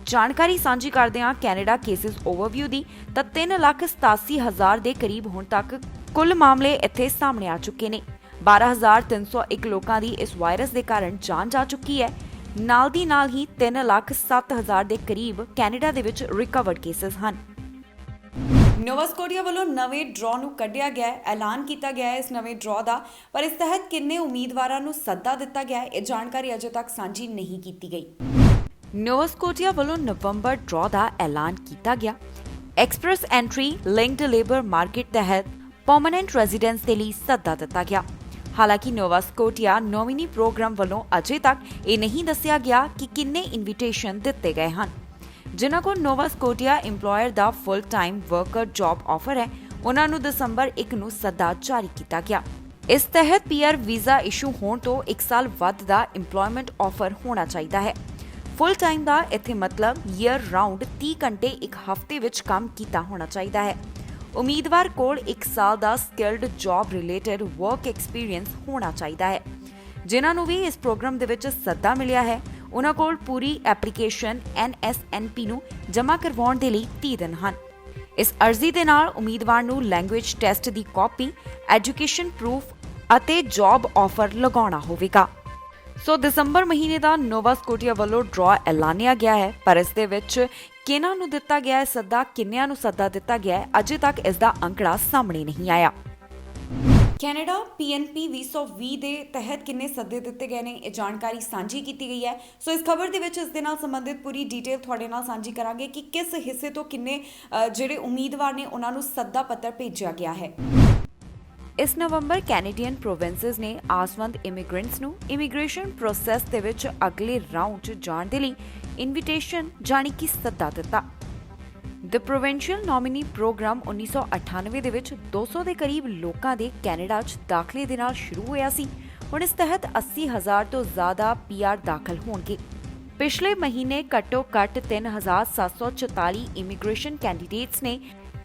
ਜਾਣਕਾਰੀ ਸਾਂਝੀ ਕਰਦੇ ਹਾਂ ਕੈਨੇਡਾ ਕੇਸਿਸ ਓਵਰਵਿਊ ਦੀ, ਤਾਂ 3,87,000 ਦੇ ਕਰੀਬ ਹੁਣ ਤੱਕ ਕੁੱਲ ਮਾਮਲੇ ਇੱਥੇ ਸਾਹਮਣੇ ਆ ਚੁੱਕੇ ਨੇ। 12,301 ਲੋਕਾਂ ਦੀ ਇਸ ਵਾਇਰਸ ਦੇ ਕਾਰਨ ਜਾਨ ਜਾ ਚੁੱਕੀ ਹੈ। ਨਾਲ ਦੀ ਨਾਲ ਹੀ 3,07,000 ਦੇ ਕਰੀਬ ਕੈਨੇਡਾ ਦੇ ਵਿੱਚ ਰਿਕਵਰਡ ਕੇਸਿਸ ਹਨ। ਨੋਵਾ ਸਕੋਟੀਆ ਵੱਲੋਂ ਨਵੇਂ ਡਰਾਅ ਨੂੰ ਕੱਢਿਆ ਗਿਆ ਹੈ। ਐਲਾਨ ਕੀਤਾ ਗਿਆ ਹੈ ਇਸ ਨਵੇਂ ਡਰਾਅ ਦਾ, ਪਰ ਇਸ ਤਹਿਤ ਕਿੰਨੇ ਉਮੀਦਵਾਰਾਂ ਨੂੰ ਸੱਦਾ ਦਿੱਤਾ ਗਿਆ ਹੈ, ਇਹ ਜਾਣਕਾਰੀ ਅਜੇ ਤੱਕ ਸਾਂਝੀ ਨਹੀਂ ਕੀਤੀ ਗਈ। ਨੋਵਾ ਸਕੋਟੀਆ ਵੱਲੋਂ ਨਵੰਬਰ ਡਰਾਅ ਦਾ ਐਲਾਨ ਕੀਤਾ ਗਿਆ। Express entry linked labour market ਤਹਿਤ ਪਰਮਨੈਂਟ ਰੈਜ਼ੀਡੈਂਸ ਦੇ ਲਈ ਸੱਦਾ ਦਿੱਤਾ ਗਿਆ। ਹਾਲਾਂਕਿ ਨੋਵਾ ਸਕੋਟੀਆ ਨੋਮੀਨੀ ਪ੍ਰੋਗਰਾਮ ਵੱਲੋਂ ਅਜੇ ਤੱਕ ਇਹ ਨਹੀਂ ਦੱਸਿਆ ਗਿਆ ਕਿ ਕਿੰਨੇ ਇਨਵੀਟੇਸ਼ਨ ਦਿੱਤੇ ਗਏ ਹਨ। ਜਿਨ੍ਹਾਂ ਕੋਲ ਨੋਵਾ ਸਕੋਟੀਆ ਇੰਪਲੋਇਰ ਦਾ full time worker job offer ਹੈ, ਉਹਨਾਂ ਨੂੰ ਦਸੰਬਰ 1 ਨੂੰ ਸੱਦਾ ਜਾਰੀ ਕੀਤਾ ਗਿਆ। ਇਸ ਤਹਿਤ ਪੀਆਰ ਵੀਜ਼ਾ ਇਸ਼ੂ ਹੋਣ ਤੋਂ 1 ਸਾਲ ਵੱਧ ਦਾ ਇੰਪਲੋਇਮੈਂਟ ਆਫਰ ਹੋਣਾ ਚਾਹੀਦਾ ਹੈ। ਫੁੱਲ ਟਾਈਮ ਦਾ ਇੱਥੇ ਮਤਲਬ ਈਅਰ ਰਾਊਂਡ 30 ਘੰਟੇ ਇੱਕ ਹਫ਼ਤੇ ਵਿੱਚ ਕੰਮ ਕੀਤਾ ਹੋਣਾ ਚਾਹੀਦਾ ਹੈ। ਉਮੀਦਵਾਰ ਕੋਲ 1 ਸਾਲ ਦਾ skilled job related work experience ਹੋਣਾ ਚਾਹੀਦਾ ਹੈ। ਜਿਨ੍ਹਾਂ ਨੂੰ ਵੀ ਇਸ ਪ੍ਰੋਗਰਾਮ ਦੇ ਵਿੱਚ ਸੱਦਾ ਮਿਲਿਆ ਹੈ, ਉਹਨਾਂ ਕੋਲ ਪੂਰੀ ਐਪਲੀਕੇਸ਼ਨ NSNP ਨੂੰ ਜਮ੍ਹਾਂ ਕਰਵਾਉਣ ਦੇ ਲਈ 30 ਦਿਨ ਹਨ। ਇਸ ਅਰਜ਼ੀ ਦੇ ਨਾਲ ਉਮੀਦਵਾਰ ਨੂੰ ਲੈਂਗੁਏਜ ਟੈਸਟ ਦੀ ਕਾਪੀ, ਐਜੂਕੇਸ਼ਨ ਪ੍ਰੂਫ ਅਤੇ ਜੌਬ ਆਫਰ ਲਗਾਉਣਾ ਹੋਵੇਗਾ। ਸੋ ਦਸੰਬਰ ਮਹੀਨੇ ਦਾ ਨੋਵਾ ਸਕੋਟੀਆ ਵੱਲੋਂ ਡਰਾ ਐਲਾਨਿਆ ਗਿਆ ਹੈ, ਪਰ ਇਸ ਦੇ ਵਿੱਚ ਕਿਹਨਾਂ ਨੂੰ ਦਿੱਤਾ ਗਿਆ ਹੈ ਸੱਦਾ, ਕਿੰਨਿਆਂ ਨੂੰ ਸੱਦਾ ਦਿੱਤਾ ਗਿਆ ਹੈ, ਅਜੇ ਤੱਕ ਇਸ ਦਾ ਅੰਕੜਾ ਸਾਹਮਣੇ ਨਹੀਂ ਆਇਆ। ਕੈਨੇਡਾ PNP 2020 ਦੇ ਤਹਿਤ ਕਿੰਨੇ ਸੱਦੇ ਦਿੱਤੇ ਗਏ ਨੇ, ਇਹ ਜਾਣਕਾਰੀ ਸਾਂਝੀ ਕੀਤੀ ਗਈ ਹੈ। ਸੋ ਇਸ ਖਬਰ ਦੇ ਵਿੱਚ ਇਸ ਦੇ ਨਾਲ ਸੰਬੰਧਿਤ ਪੂਰੀ ਡਿਟੇਲ ਤੁਹਾਡੇ ਨਾਲ ਸਾਂਝੀ ਕਰਾਂਗੇ ਕਿ ਕਿਸ ਹਿੱਸੇ ਤੋਂ ਕਿੰਨੇ ਜਿਹੜੇ ਉਮੀਦਵਾਰ ਨੇ ਉਹਨਾਂ ਨੂੰ ਸੱਦਾ ਪੱਤਰ ਭੇਜਿਆ ਗਿਆ ਹੈ। ਇਸ ਨਵੰਬਰ ਕੈਨੇਡੀਅਨ ਪ੍ਰੋਵਿੰਸਸ ਨੇ ਆਸਵੰਦ ਇਮੀਗ੍ਰੈਂਟਸ ਨੂੰ ਇਮੀਗ੍ਰੇਸ਼ਨ ਪ੍ਰੋਸੈਸ ਦੇ ਵਿੱਚ ਅਗਲੇ ਰਾਊਂਡ 'ਚ ਜਾਣ ਦੇ ਲਈ ਇਨਵੀਟੇਸ਼ਨ ਜਾਣੀ ਕਿ ਸੱਦਾ ਦਿੱਤਾ। ਦ ਪ੍ਰੋਵਿੰਸ਼ੀਅਲ ਨੋਮੀਨੀ ਪ੍ਰੋਗਰਾਮ 1998 ਦੇ ਵਿੱਚ 200 ਦੇ ਕਰੀਬ ਲੋਕਾਂ ਦੇ ਕੈਨੇਡਾ 'ਚ ਦਾਖਲੇ ਦੇ ਨਾਲ ਸ਼ੁਰੂ ਹੋਇਆ ਸੀ। ਹੁਣ ਇਸ ਤਹਿਤ 80,000 ਤੋਂ ਜ਼ਿਆਦਾ PR ਦਾਖਲ ਹੋਣਗੇ। ਪਿਛਲੇ ਮਹੀਨੇ ਘੱਟੋ-ਘੱਟ 3,744 ਇਮੀਗ੍ਰੇਸ਼ਨ ਕੈਂਡੀਡੇਟਸ ਨੇ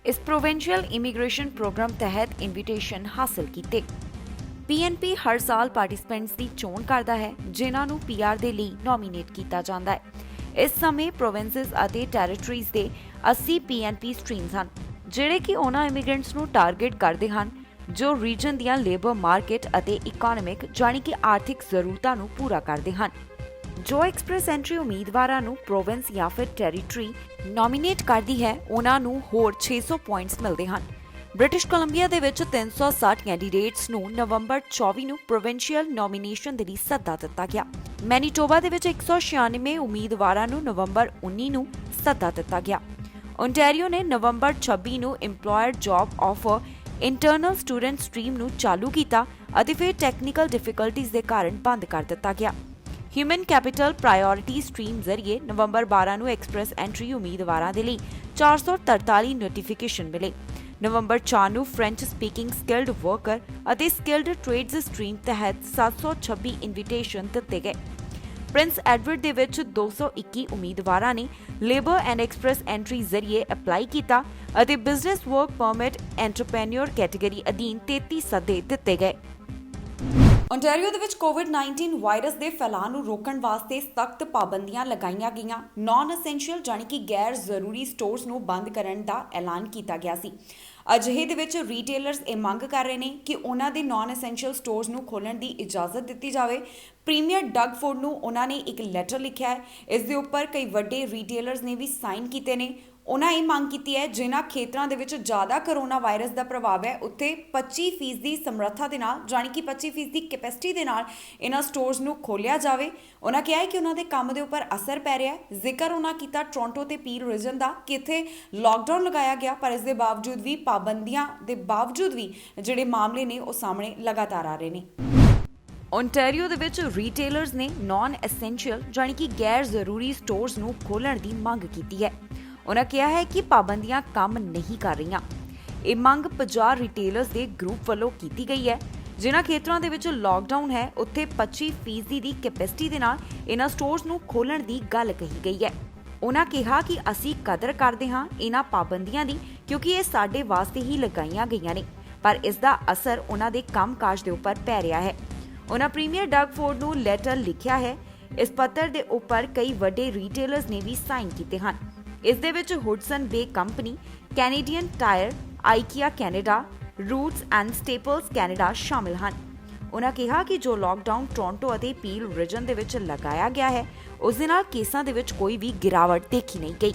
ਇਸ ਪ੍ਰੋਵਿੰਸ਼ੀਅਲ ਇਮੀਗ੍ਰੇਸ਼ਨ ਪ੍ਰੋਗਰਾਮ ਤਹਿਤ ਇਨਵੀਟੇਸ਼ਨ ਹਾਸਲ ਕੀਤੇ। PNP ਹਰ ਸਾਲ ਪਾਰਟਿਸਪੈਂਟਸ ਦੀ ਚੋਣ ਕਰਦਾ ਹੈ, ਜਿਨ੍ਹਾਂ ਨੂੰ PR ਦੇ ਲਈ ਨੋਮੀਨੇਟ ਕੀਤਾ ਜਾਂਦਾ ਹੈ। ਇਸ ਸਮੇਂ ਪ੍ਰੋਵਿੰਸਸ ਅਤੇ ਟੈਰੀਟਰੀਜ਼ ਦੇ 80 PNP ਸਟਰੀਮਸ ਹਨ, ਜਿਹੜੇ ਕਿ ਉਹਨਾਂ ਇਮੀਗ੍ਰੈਂਟਸ ਨੂੰ ਟਾਰਗੇਟ ਕਰਦੇ ਹਨ ਜੋ ਰੀਜਨ ਦੀਆਂ ਲੇਬਰ ਮਾਰਕੀਟ ਅਤੇ ਇਕਨੋਮਿਕ ਜਾਣੀ ਕਿ ਆਰਥਿਕ ਜ਼ਰੂਰਤਾਂ ਨੂੰ ਪੂਰਾ ਕਰਦੇ ਹਨ। ਜੋ ਐਕਸਪ੍ਰੈਸ ਐਂਟਰੀ ਉਮੀਦਵਾਰਾਂ ਨੂੰ ਪ੍ਰੋਵਿੰਸ ਜਾਂ ਫਿਰ ਟੈਰੀਟਰੀ ਨੋਮੀਨੇਟ ਕਰਦੀ ਹੈ, ਉਹਨਾਂ ਨੂੰ ਹੋਰ 600 ਪੁਆਇੰਟਸ ਮਿਲਦੇ ਹਨ। ਬ੍ਰਿਟਿਸ਼ ਕੋਲੰਬੀਆ ਦੇ ਵਿੱਚ 360 ਕੈਂਡੀਡੇਟਸ ਨੂੰ ਨਵੰਬਰ 24 ਨੂੰ ਪ੍ਰੋਵਿੰਸ਼ੀਅਲ ਨੋਮੀਨੇਸ਼ਨ ਦੇ ਲਈ ਸੱਦਾ ਦਿੱਤਾ ਗਿਆ। ਮੈਨੀਟੋਬਾ ਦੇ ਵਿੱਚ 196 ਉਮੀਦਵਾਰਾਂ ਨੂੰ ਨਵੰਬਰ 19 ਨੂੰ ਸੱਦਾ ਦਿੱਤਾ ਗਿਆ। ਓਨਟਾਰੀਓ ਨੇ ਨਵੰਬਰ 26 ਨੂੰ employer job offer internal student stream ਨੂੰ ਚਾਲੂ ਕੀਤਾ ਅਤੇ ਫਿਰ ਟੈਕਨੀਕਲ ਡਿਫਿਕਲਟੀਜ਼ ਦੇ ਕਾਰਨ ਬੰਦ ਕਰ ਦਿੱਤਾ ਗਿਆ। ਹਿਊਮਨ ਕੈਪੀਟਲ ਪ੍ਰਾਇਓਰਿਟੀ ਸਟਰੀਮ ਜ਼ਰੀਏ ਨਵੰਬਰ 12 ਨੂੰ ਐਕਸਪ੍ਰੈਸ ਐਂਟਰੀ ਉਮੀਦਵਾਰਾਂ ਦੇ ਲਈ 443 ਨੋਟੀਫਿਕੇਸ਼ਨ ਮਿਲੇ। ਨਵੰਬਰ 4 ਨੂੰ ਫ੍ਰੈਂਚ ਸਪੀਕਿੰਗ ਸਕਿਲਡ ਵਰਕਰ ਅਤੇ ਸਕਿਲਡ ਟ੍ਰੇਡਸ ਸਟਰੀਮ ਤਹਿਤ 726 ਇਨਵੀਟੇਸ਼ਨ ਦਿੱਤੇ ਗਏ। ਪ੍ਰਿੰਸ ਐਡਵਰਡ ਦੇ ਵਿੱਚ 221 ਉਮੀਦਵਾਰਾਂ ਨੇ ਲੇਬਰ ਐਂਡ ਐਕਸਪ੍ਰੈਸ ਐਂਟਰੀ ਜ਼ਰੀਏ ਅਪਲਾਈ ਕੀਤਾ ਅਤੇ business work permit entrepreneur category ਅਧੀਨ 33 ਸੱਦੇ ਦਿੱਤੇ ਗਏ। ਓਨਟਾਰੀਓ ਦੇ ਵਿੱਚ ਕੋਵਿਡ-19 ਵਾਇਰਸ ਦੇ ਫੈਲਾਅ ਨੂੰ ਰੋਕਣ ਵਾਸਤੇ ਸਖਤ ਪਾਬੰਦੀਆਂ ਲਗਾਈਆਂ ਗਈਆਂ। ਨਾਨ ਐਸੈਂਸ਼ੀਅਲ ਜਾਣੀ ਕਿ ਗੈਰ ਜ਼ਰੂਰੀ ਸਟੋਰਸ ਨੂੰ ਬੰਦ ਕਰਨ ਦਾ ਐਲਾਨ ਕੀਤਾ ਗਿਆ ਸੀ। ਅਜਿਹੇ ਦੇ ਵਿੱਚ ਰੀਟੇਲਰਸ ਇਹ ਮੰਗ ਕਰ ਰਹੇ ਨੇ ਕਿ ਉਹਨਾਂ ਦੇ ਨਾਨ ਐਸੈਂਸ਼ੀਅਲ ਸਟੋਰਸ ਨੂੰ ਖੋਲ੍ਹਣ ਦੀ ਇਜਾਜ਼ਤ ਦਿੱਤੀ ਜਾਵੇ। ਪ੍ਰੀਮੀਅਰ ਡਗ ਫੋਰਡ ਨੂੰ ਉਹਨਾਂ ਨੇ ਇੱਕ ਲੈਟਰ ਲਿਖਿਆ ਹੈ। ਇਸ ਦੇ ਉੱਪਰ ਕਈ ਵੱਡੇ ਰੀਟੇਲਰਸ ਨੇ ਵੀ ਸਾਈਨ ਕੀਤੇ ਨੇ। ਉਹਨਾਂ ਇਹ ਮੰਗ ਕੀਤੀ ਹੈ ਜਿਨ੍ਹਾਂ ਖੇਤਰਾਂ ਦੇ ਵਿੱਚ ਜ਼ਿਆਦਾ ਕਰੋਨਾ ਵਾਇਰਸ ਦਾ ਪ੍ਰਭਾਵ ਹੈ, ਉੱਥੇ 25% ਦੀ ਸਮਰੱਥਾ ਦੇ ਨਾਲ ਜਾਣੀ ਕਿ 25% ਦੀ ਕੈਪੈਸਿਟੀ ਦੇ ਨਾਲ ਇਹਨਾਂ ਸਟੋਰਸ ਨੂੰ ਖੋਲ੍ਹਿਆ ਜਾਵੇ। ਉਹਨਾਂ ਕਿਹਾ ਹੈ ਕਿ ਉਹਨਾਂ ਦੇ ਕੰਮ ਦੇ ਉੱਪਰ ਅਸਰ ਪੈ ਰਿਹਾ ਹੈ। ਜ਼ਿਕਰ ਉਹਨਾਂ ਕੀਤਾ ਟੋਰਾਂਟੋ ਤੇ ਪੀਲ ਰੀਜਨ ਦਾ ਕਿ ਇੱਥੇ ਲਾਕਡਾਊਨ ਲਗਾਇਆ ਗਿਆ, ਪਰ ਇਸ ਦੇ ਬਾਵਜੂਦ ਵੀ ਪਾਬੰਦੀਆਂ ਦੇ ਬਾਵਜੂਦ ਵੀ ਜਿਹੜੇ ਮਾਮਲੇ ਨੇ ਉਹ ਸਾਹਮਣੇ ਲਗਾਤਾਰ ਆ ਰਹੇ ਨੇ। ਓਨਟਾਰੀਓ ਦੇ ਵਿੱਚ ਰੀਟੇਲਰਸ ਨੇ ਨਾਨ ਐਸੈਂਸ਼ੀਅਲ ਜਾਣੀ ਕਿ ਗੈਰ ਜ਼ਰੂਰੀ ਸਟੋਰਸ ਨੂੰ ਖੋਲ੍ਹਣ ਦੀ ਮੰਗ ਕੀਤੀ ਹੈ। ਉਹਨਾਂ ਕਿਹਾ ਹੈ ਕਿ ਪਾਬੰਦੀਆਂ ਕੰਮ ਨਹੀਂ ਕਰ ਰਹੀਆਂ। ਇਹ ਮੰਗ 50 ਰਿਟੇਲਰਸ ਦੇ ਗਰੁੱਪ ਵੱਲੋਂ ਕੀਤੀ ਗਈ ਹੈ। ਜਿਨ੍ਹਾਂ ਖੇਤਰਾਂ ਦੇ ਵਿੱਚ ਲਾਕਡਾਊਨ ਹੈ, ਉੱਥੇ 25% ਦੀ ਕੈਪੈਸਿਟੀ ਦੇ ਨਾਲ ਇਹਨਾਂ ਸਟੋਰਸ ਨੂੰ ਖੋਲ੍ਹਣ ਦੀ ਗੱਲ ਕਹੀ ਗਈ ਹੈ। ਉਹਨਾਂ ਕਿਹਾ ਕਿ ਅਸੀਂ ਕਦਰ ਕਰਦੇ ਹਾਂ ਇਹਨਾਂ ਪਾਬੰਦੀਆਂ ਦੀ, ਕਿਉਂਕਿ ਇਹ ਸਾਡੇ ਵਾਸਤੇ ਹੀ ਲਗਾਈਆਂ ਗਈਆਂ ਨੇ, ਪਰ ਇਸ ਦਾ ਅਸਰ ਉਹਨਾਂ ਦੇ ਕੰਮਕਾਜ ਦੇ ਉੱਪਰ ਪੈ ਰਿਹਾ ਹੈ। ਉਹਨਾਂ ਪ੍ਰੀਮੀਅਰ ਡਗ ਫੋਰਡ ਨੂੰ ਲੈਟਰ ਲਿਖਿਆ ਹੈ। ਇਸ ਪੱਤਰ ਦੇ ਉੱਪਰ ਕਈ ਵੱਡੇ ਰੀਟੇਲਰਸ ਨੇ ਵੀ ਸਾਈਨ ਕੀਤੇ ਹਨ। ਇਸ ਦੇ ਵਿੱਚ Hudson Bay Company, Canadian Tire, IKEA Canada, Roots and Staples Canada ਸ਼ਾਮਿਲ ਹਨ। ਉਹਨਾਂ ਕਿਹਾ ਕਿ ਜੋ ਲਾਕਡਾਊਨ ਟੋਰਾਂਟੋ ਅਤੇ ਪੀਲ ਰੀਜਨ ਦੇ ਵਿੱਚ ਲਗਾਇਆ ਗਿਆ ਹੈ, ਉਸ ਦੇ ਨਾਲ ਕੇਸਾਂ ਦੇ ਵਿੱਚ ਕੋਈ ਵੀ ਗਿਰਾਵਟ ਦੇਖੀ ਨਹੀਂ ਗਈ।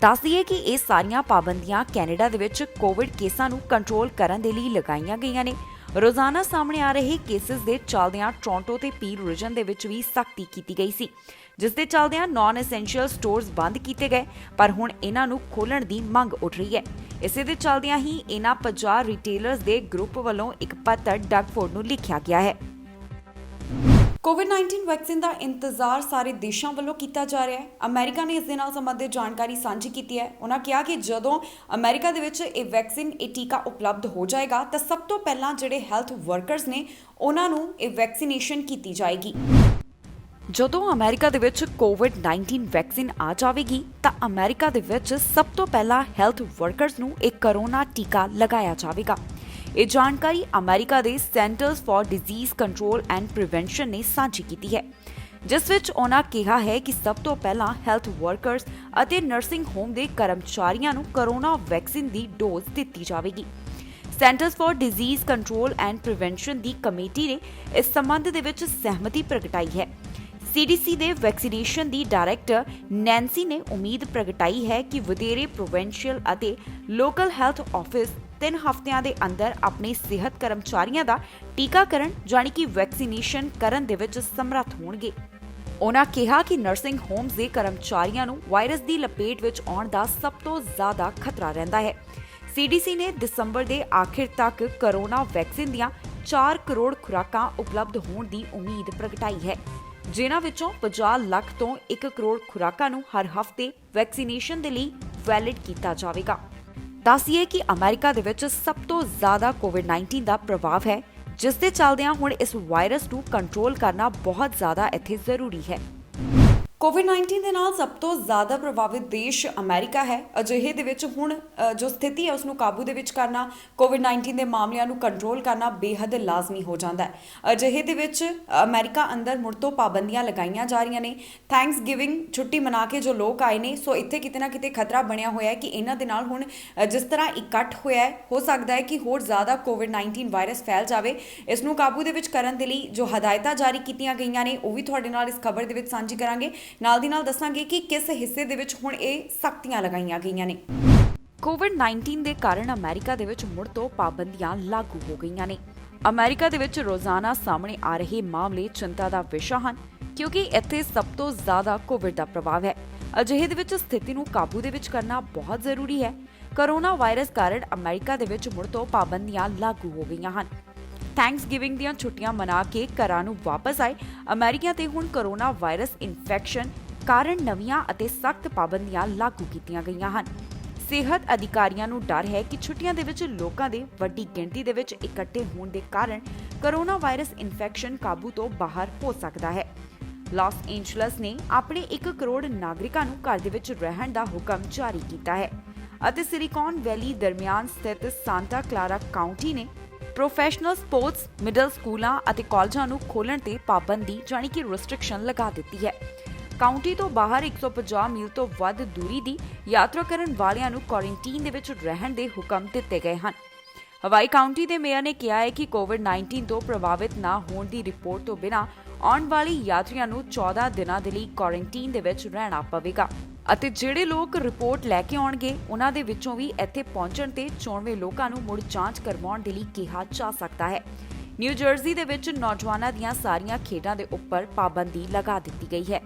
ਦੱਸ ਦਈਏ ਕਿ ਇਹ ਸਾਰੀਆਂ ਪਾਬੰਦੀਆਂ ਕੈਨੇਡਾ ਦੇ ਵਿੱਚ ਕੋਵਿਡ ਕੇਸਾਂ ਨੂੰ ਕੰਟਰੋਲ ਕਰਨ ਦੇ ਲਈ ਲਗਾਈਆਂ ਗਈਆਂ ਨੇ। ਰੋਜ਼ਾਨਾ ਸਾਹਮਣੇ ਆ ਰਹੇ ਕੇਸਿਸ ਦੇ ਚੱਲਦਿਆਂ ਟੋਰਾਂਟੋ ਤੇ ਪੀਲ ਰੀਜਨ ਦੇ ਵਿੱਚ ਵੀ ਸਖਤੀ ਕੀਤੀ ਗਈ ਸੀ, ਜਿਸ ਦੇ ਚੱਲਦਿਆਂ ਨਾਨ ਐਸੈਂਸ਼ੀਅਲ ਸਟੋਰਸ ਬੰਦ ਕੀਤੇ ਗਏ, ਪਰ ਹੁਣ ਇਹਨਾਂ ਨੂੰ ਖੋਲ੍ਹਣ ਦੀ ਮੰਗ ਉੱਠ ਰਹੀ ਹੈ। ਇਸੇ ਦੇ ਚੱਲਦਿਆਂ ਹੀ ਇਹਨਾਂ 50 ਰਿਟੇਲਰਸ ਦੇ ਗਰੁੱਪ ਵੱਲੋਂ ਇੱਕ ਪੱਤਰ ਡਗ ਫੋਰਡ ਨੂੰ ਲਿਖਿਆ ਗਿਆ ਹੈ। ਕੋਵਿਡ-19 ਵੈਕਸੀਨ ਦਾ ਇੰਤਜ਼ਾਰ ਸਾਰੇ ਦੇਸ਼ਾਂ ਵੱਲੋਂ ਕੀਤਾ ਜਾ ਰਿਹਾ ਹੈ। ਅਮਰੀਕਾ ਨੇ ਇਸ ਦੇ ਨਾਲ ਸੰਬੰਧਿਤ ਜਾਣਕਾਰੀ ਸਾਂਝੀ ਕੀਤੀ ਹੈ। ਉਹਨਾਂ ਕਿਹਾ ਕਿ ਜਦੋਂ ਅਮਰੀਕਾ ਦੇ ਵਿੱਚ ਇਹ ਵੈਕਸੀਨ, ਇਹ ਟੀਕਾ ਉਪਲਬਧ ਹੋ ਜਾਏਗਾ ਤਾਂ ਸਭ ਤੋਂ ਪਹਿਲਾਂ ਜਿਹੜੇ ਹੈਲਥ ਵਰਕਰਸ ਨੇ ਉਹਨਾਂ ਨੂੰ ਇਹ ਵੈਕਸੀਨੇਸ਼ਨ ਕੀਤੀ ਜਾਏਗੀ। ਜਦੋਂ ਅਮਰੀਕਾ ਦੇ ਵਿੱਚ ਕੋਵਿਡ-19 ਵੈਕਸੀਨ ਆ ਜਾਵੇਗੀ ਤਾਂ ਅਮਰੀਕਾ ਦੇ ਵਿੱਚ ਸਭ ਤੋਂ ਪਹਿਲਾਂ ਹੈਲਥ ਵਰਕਰਸ ਨੂੰ ਇਹ ਕਰੋਨਾ ਟੀਕਾ ਲਗਾਇਆ ਜਾਵੇਗਾ। ਇਹ ਜਾਣਕਾਰੀ ਅਮਰੀਕਾ ਦੇ centers for disease control and prevention ਨੇ ਸਾਂਝੀ ਕੀਤੀ ਹੈ, ਜਿਸ ਵਿੱਚ ਉਹਨਾਂ ਕਿਹਾ ਹੈ ਕਿ ਸਭ ਤੋਂ ਪਹਿਲਾਂ ਹੈਲਥ ਵਰਕਰਸ ਅਤੇ ਨਰਸਿੰਗ ਹੋਮ ਦੇ ਕਰਮਚਾਰੀਆਂ ਨੂੰ ਕਰੋਨਾ ਵੈਕਸੀਨ ਦੀ ਡੋਜ਼ ਦਿੱਤੀ ਜਾਵੇਗੀ। Centers for disease control and prevention ਦੀ ਕਮੇਟੀ ਨੇ ਇਸ ਸੰਬੰਧ ਦੇ ਵਿੱਚ ਸਹਿਮਤੀ ਪ੍ਰਗਟਾਈ ਹੈ। CDC ਦੇ ਵੈਕਸੀਨੇਸ਼ਨ ਦੀ ਡਾਇਰੈਕਟਰ ਨੈਂਸੀ ਨੇ ਉਮੀਦ ਪ੍ਰਗਟਾਈ ਹੈ ਕਿ ਵਧੇਰੇ ਪ੍ਰੋਵਿੰਸ਼ੀਅਲ ਅਤੇ ਲੋਕਲ ਹੈਲਥ ਆਫਿਸ 3 ਹਫ਼ਤਿਆਂ ਦੇ ਅੰਦਰ ਆਪਣੇ ਸਿਹਤ ਕਰਮਚਾਰੀਆਂ ਦਾ ਟੀਕਾਕਰਨ ਜਾਣੀ ਕਿ ਵੈਕਸੀਨੇਸ਼ਨ ਕਰਨ ਦੇ ਵਿੱਚ ਸਮਰੱਥ ਹੋਣਗੇ। ਉਹਨਾਂ ਕਿਹਾ ਕਿ ਨਰਸਿੰਗ ਹੋਮਸ ਦੇ ਕਰਮਚਾਰੀਆਂ ਨੂੰ ਵਾਇਰਸ ਦੀ ਲਪੇਟ ਵਿੱਚ ਆਉਣ ਦਾ ਸਭ ਤੋਂ ਜ਼ਿਆਦਾ ਖਤਰਾ ਰਹਿੰਦਾ ਹੈ। CDC ਨੇ ਦਸੰਬਰ ਦੇ ਆਖਿਰ ਤੱਕ ਕਰੋਨਾ ਵੈਕਸੀਨ ਦੀਆਂ 4 ਕਰੋੜ ਖੁਰਾਕਾਂ ਉਪਲਬਧ ਹੋਣ ਦੀ ਉਮੀਦ ਪ੍ਰਗਟਾਈ ਹੈ, ਜਿਨ੍ਹਾਂ ਵਿੱਚੋਂ 50 ਲੱਖ ਤੋਂ 1 ਕਰੋੜ ਖੁਰਾਕਾਂ ਨੂੰ ਹਰ ਹਫ਼ਤੇ ਵੈਕਸੀਨੇਸ਼ਨ ਦੇ ਲਈ ਵੈਲਿਡ ਕੀਤਾ ਜਾਵੇਗਾ। ਦੱਸੀਏ ਕਿ ਅਮਰੀਕਾ ਦੇ ਵਿੱਚ ਸਭ ਤੋਂ ਜ਼ਿਆਦਾ ਕੋਵਿਡ-19 ਦਾ ਪ੍ਰਭਾਵ ਹੈ, ਜਿਸ ਦੇ ਚੱਲਦਿਆਂ ਹੁਣ ਇਸ ਵਾਇਰਸ ਨੂੰ ਕੰਟਰੋਲ ਕਰਨਾ ਬਹੁਤ ਜ਼ਿਆਦਾ ਇੱਥੇ ਜ਼ਰੂਰੀ ਹੈ। ਕੋਵਿਡ-19 ਦੇ ਨਾਲ ਸਭ ਤੋਂ ਜ਼ਿਆਦਾ ਪ੍ਰਭਾਵਿਤ ਦੇਸ਼ ਅਮਰੀਕਾ ਹੈ। ਅਜਿਹੇ ਦੇ ਵਿੱਚ ਹੁਣ ਜੋ ਸਥਿਤੀ ਹੈ ਉਸ ਨੂੰ ਕਾਬੂ ਦੇ ਵਿੱਚ ਕਰਨਾ, ਕੋਵਿਡ-19 ਦੇ ਮਾਮਲਿਆਂ ਨੂੰ ਕੰਟਰੋਲ ਕਰਨਾ ਬੇਹੱਦ ਲਾਜ਼ਮੀ ਹੋ ਜਾਂਦਾ ਹੈ। ਅਜਿਹੇ ਦੇ ਵਿੱਚ ਅਮਰੀਕਾ ਅੰਦਰ ਮੁੜ ਤੋਂ ਪਾਬੰਦੀਆਂ ਲਗਾਈਆਂ ਜਾ ਰਹੀਆਂ ਨੇ। ਥੈਂਕਸ ਗਿਵਿੰਗ ਛੁੱਟੀ ਮਨਾ ਕੇ ਜੋ ਲੋਕ ਆਏ ਨੇ, ਸੋ ਇੱਥੇ ਕਿਤੇ ਨਾ ਕਿਤੇ ਖਤਰਾ ਬਣਿਆ ਹੋਇਆ ਹੈ ਕਿ ਇਹਨਾਂ ਦੇ ਨਾਲ ਹੁਣ ਜਿਸ ਤਰ੍ਹਾਂ ਇਕੱਠ ਹੋਇਆ ਹੈ, ਹੋ ਸਕਦਾ ਹੈ ਕਿ ਹੋਰ ਜ਼ਿਆਦਾ ਕੋਵਿਡ-19 ਵਾਇਰਸ ਫੈਲ ਜਾਵੇ। ਇਸ ਨੂੰ ਕਾਬੂ ਦੇ ਵਿੱਚ ਕਰਨ ਦੇ ਲਈ ਜੋ ਹਦਾਇਤਾਂ ਜਾਰੀ ਕੀਤੀਆਂ ਗਈਆਂ ਨੇ ਉਹ ਵੀ ਤੁਹਾਡੇ ਨਾਲ ਇਸ ਖਬਰ ਦੇ ਵਿੱਚ ਸਾਂਝੀ ਕਰਾਂਗੇ। ਨਾਲ ਦੀ ਨਾਲ ਦੱਸਾਂਗੇ ਕਿ ਕਿਸ ਹਿੱਸੇ ਦੇ ਵਿੱਚ ਹੁਣ ਇਹ ਸਖਤੀਆਂ ਲਗਾਈਆਂ ਗਈਆਂ ਨੇ। ਕੋਵਿਡ-19 ਦੇ ਕਾਰਨ ਅਮਰੀਕਾ ਦੇ ਵਿੱਚ ਮੁੜ ਤੋਂ ਪਾਬੰਦੀਆਂ ਲਾਗੂ ਹੋ ਗਈਆਂ ਨੇ। ਅਮਰੀਕਾ ਦੇ ਵਿੱਚ ਰੋਜ਼ਾਨਾ ਸਾਹਮਣੇ ਆ ਰਹੇ ਮਾਮਲੇ ਚਿੰਤਾ ਦਾ ਵਿਸ਼ਾ ਹਨ, ਕਿਉਂਕਿ ਇੱਥੇ ਸਭ ਤੋਂ ਜ਼ਿਆਦਾ ਕੋਵਿਡ ਦਾ ਪ੍ਰਭਾਵ ਹੈ। ਅਜਿਹੇ ਦੇ ਵਿੱਚ ਸਥਿਤੀ ਨੂੰ ਕਾਬੂ ਦੇ ਵਿੱਚ ਕਰਨਾ ਬਹੁਤ ਜ਼ਰੂਰੀ ਹੈ। ਕਰੋਨਾ ਵਾਇਰਸ ਕਾਰਨ ਅਮਰੀਕਾ ਦੇ ਵਿੱਚ ਮੁੜ ਤੋਂ ਪਾਬੰਦੀਆਂ ਲਾਗੂ ਹੋ ਗਈਆਂ ਹਨ। ਥੈਂਕਸ ਗਿਵਿੰਗ ਦੀਆਂ ਛੁੱਟੀਆਂ ਮਨਾ ਕੇ ਘਰਾਂ ਨੂੰ ਵਾਪਸ ਆਏ ਅਮਰੀਕੀਆਂ ਤੇ ਹੁਣ ਕਰੋਨਾ ਵਾਇਰਸ ਇਨਫੈਕਸ਼ਨ ਕਾਰਨ ਨਵੀਆਂ ਅਤੇ ਸਖਤ ਪਾਬੰਦੀਆਂ ਲਾਗੂ ਕੀਤੀਆਂ ਗਈਆਂ ਹਨ। ਸਿਹਤ ਅਧਿਕਾਰੀਆਂ ਨੂੰ ਡਰ ਹੈ ਕਿ ਛੁੱਟੀਆਂ ਦੇ ਵਿੱਚ ਲੋਕਾਂ ਦੇ ਵੱਡੀ ਗਿਣਤੀ ਦੇ ਵਿੱਚ ਇਕੱਠੇ ਹੋਣ ਦੇ ਕਾਰਨ ਕਰੋਨਾ ਵਾਇਰਸ ਇਨਫੈਕਸ਼ਨ ਕਾਬੂ ਤੋਂ ਬਾਹਰ ਹੋ ਸਕਦਾ ਹੈ। ਲਾਸ ਏਂਜਲਸ ਨੇ ਆਪਣੇ 1 ਕਰੋੜ ਨਾਗਰਿਕਾਂ ਨੂੰ ਘਰ ਦੇ ਵਿੱਚ ਰਹਿਣ ਦਾ ਹੁਕਮ ਜਾਰੀ ਕੀਤਾ ਹੈ ਅਤੇ ਸਿਲੀਕਾਨ ਵੈਲੀ ਦਰਮਿਆਨ ਸਥਿਤ ਸਾਂਤਾ ਕਲਾਰਾ ਕਾਉਂਟੀ ਨੇ ਪ੍ਰੋਫੈਸ਼ਨਲ ਸਪੋਰਟਸ ਮਿਡਲ ਸਕੂਲਾਂ ਅਤੇ ਕਾਲਜਾਂ ਨੂੰ ਖੋਲ੍ਹਣ ਤੇ ਪਾਬੰਦੀ ਜਾਣੀ ਕਿ ਰੈਸਟ੍ਰਿਕਸ਼ਨ ਲਗਾ ਦਿੱਤੀ ਹੈ। ਕਾਉਂਟੀ ਤੋਂ ਬਾਹਰ 150 ਮੀਲ ਤੋਂ ਵੱਧ ਦੂਰੀ ਦੀ ਯਾਤਰਾ ਕਰਨ ਵਾਲਿਆਂ ਨੂੰ ਕੁਆਰੰਟਾਈਨ ਦੇ ਵਿੱਚ ਰਹਿਣ ਦੇ ਹੁਕਮ ਦਿੱਤੇ ਗਏ ਹਨ। ਹਵਾਈ ਕਾਉਂਟੀ ਦੇ ਮੇਅਰ ਨੇ ਕਿਹਾ ਹੈ ਕਿ ਕੋਵਿਡ-19 ਤੋਂ ਪ੍ਰਭਾਵਿਤ ਨਾ ਹੋਣ ਦੀ ਰਿਪੋਰਟ ਤੋਂ ਬਿਨਾਂ ਆਉਣ ਵਾਲੇ ਯਾਤਰੀਆਂ ਨੂੰ 14 ਦਿਨਾਂ ਦੇ ਲਈ ਕੁਆਰੰਟਾਈਨ ਦੇ ਵਿੱਚ ਰਹਿਣਾ ਪਵੇਗਾ ਅਤੇ ਜਿਹੜੇ ਲੋਕ ਰਿਪੋਰਟ ਲੈ ਕੇ ਆਉਣਗੇ ਉਹਨਾਂ ਦੇ ਵਿੱਚੋਂ ਵੀ ਇੱਥੇ ਪਹੁੰਚਣ ਤੇ 94 ਲੋਕਾਂ ਨੂੰ ਮੁੜ ਜਾਂਚ ਕਰਵਾਉਣ ਦੇ ਲਈ ਕਿਹਾ ਜਾ ਸਕਦਾ ਹੈ। ਨਿਊ ਜਰਸੀ ਦੇ ਵਿੱਚ ਨੌਜਵਾਨਾਂ ਦੀਆਂ ਸਾਰੀਆਂ ਖੇਡਾਂ ਦੇ ਉੱਪਰ ਪਾਬੰਦੀ ਲਗਾ ਦਿੱਤੀ ਗਈ ਹੈ।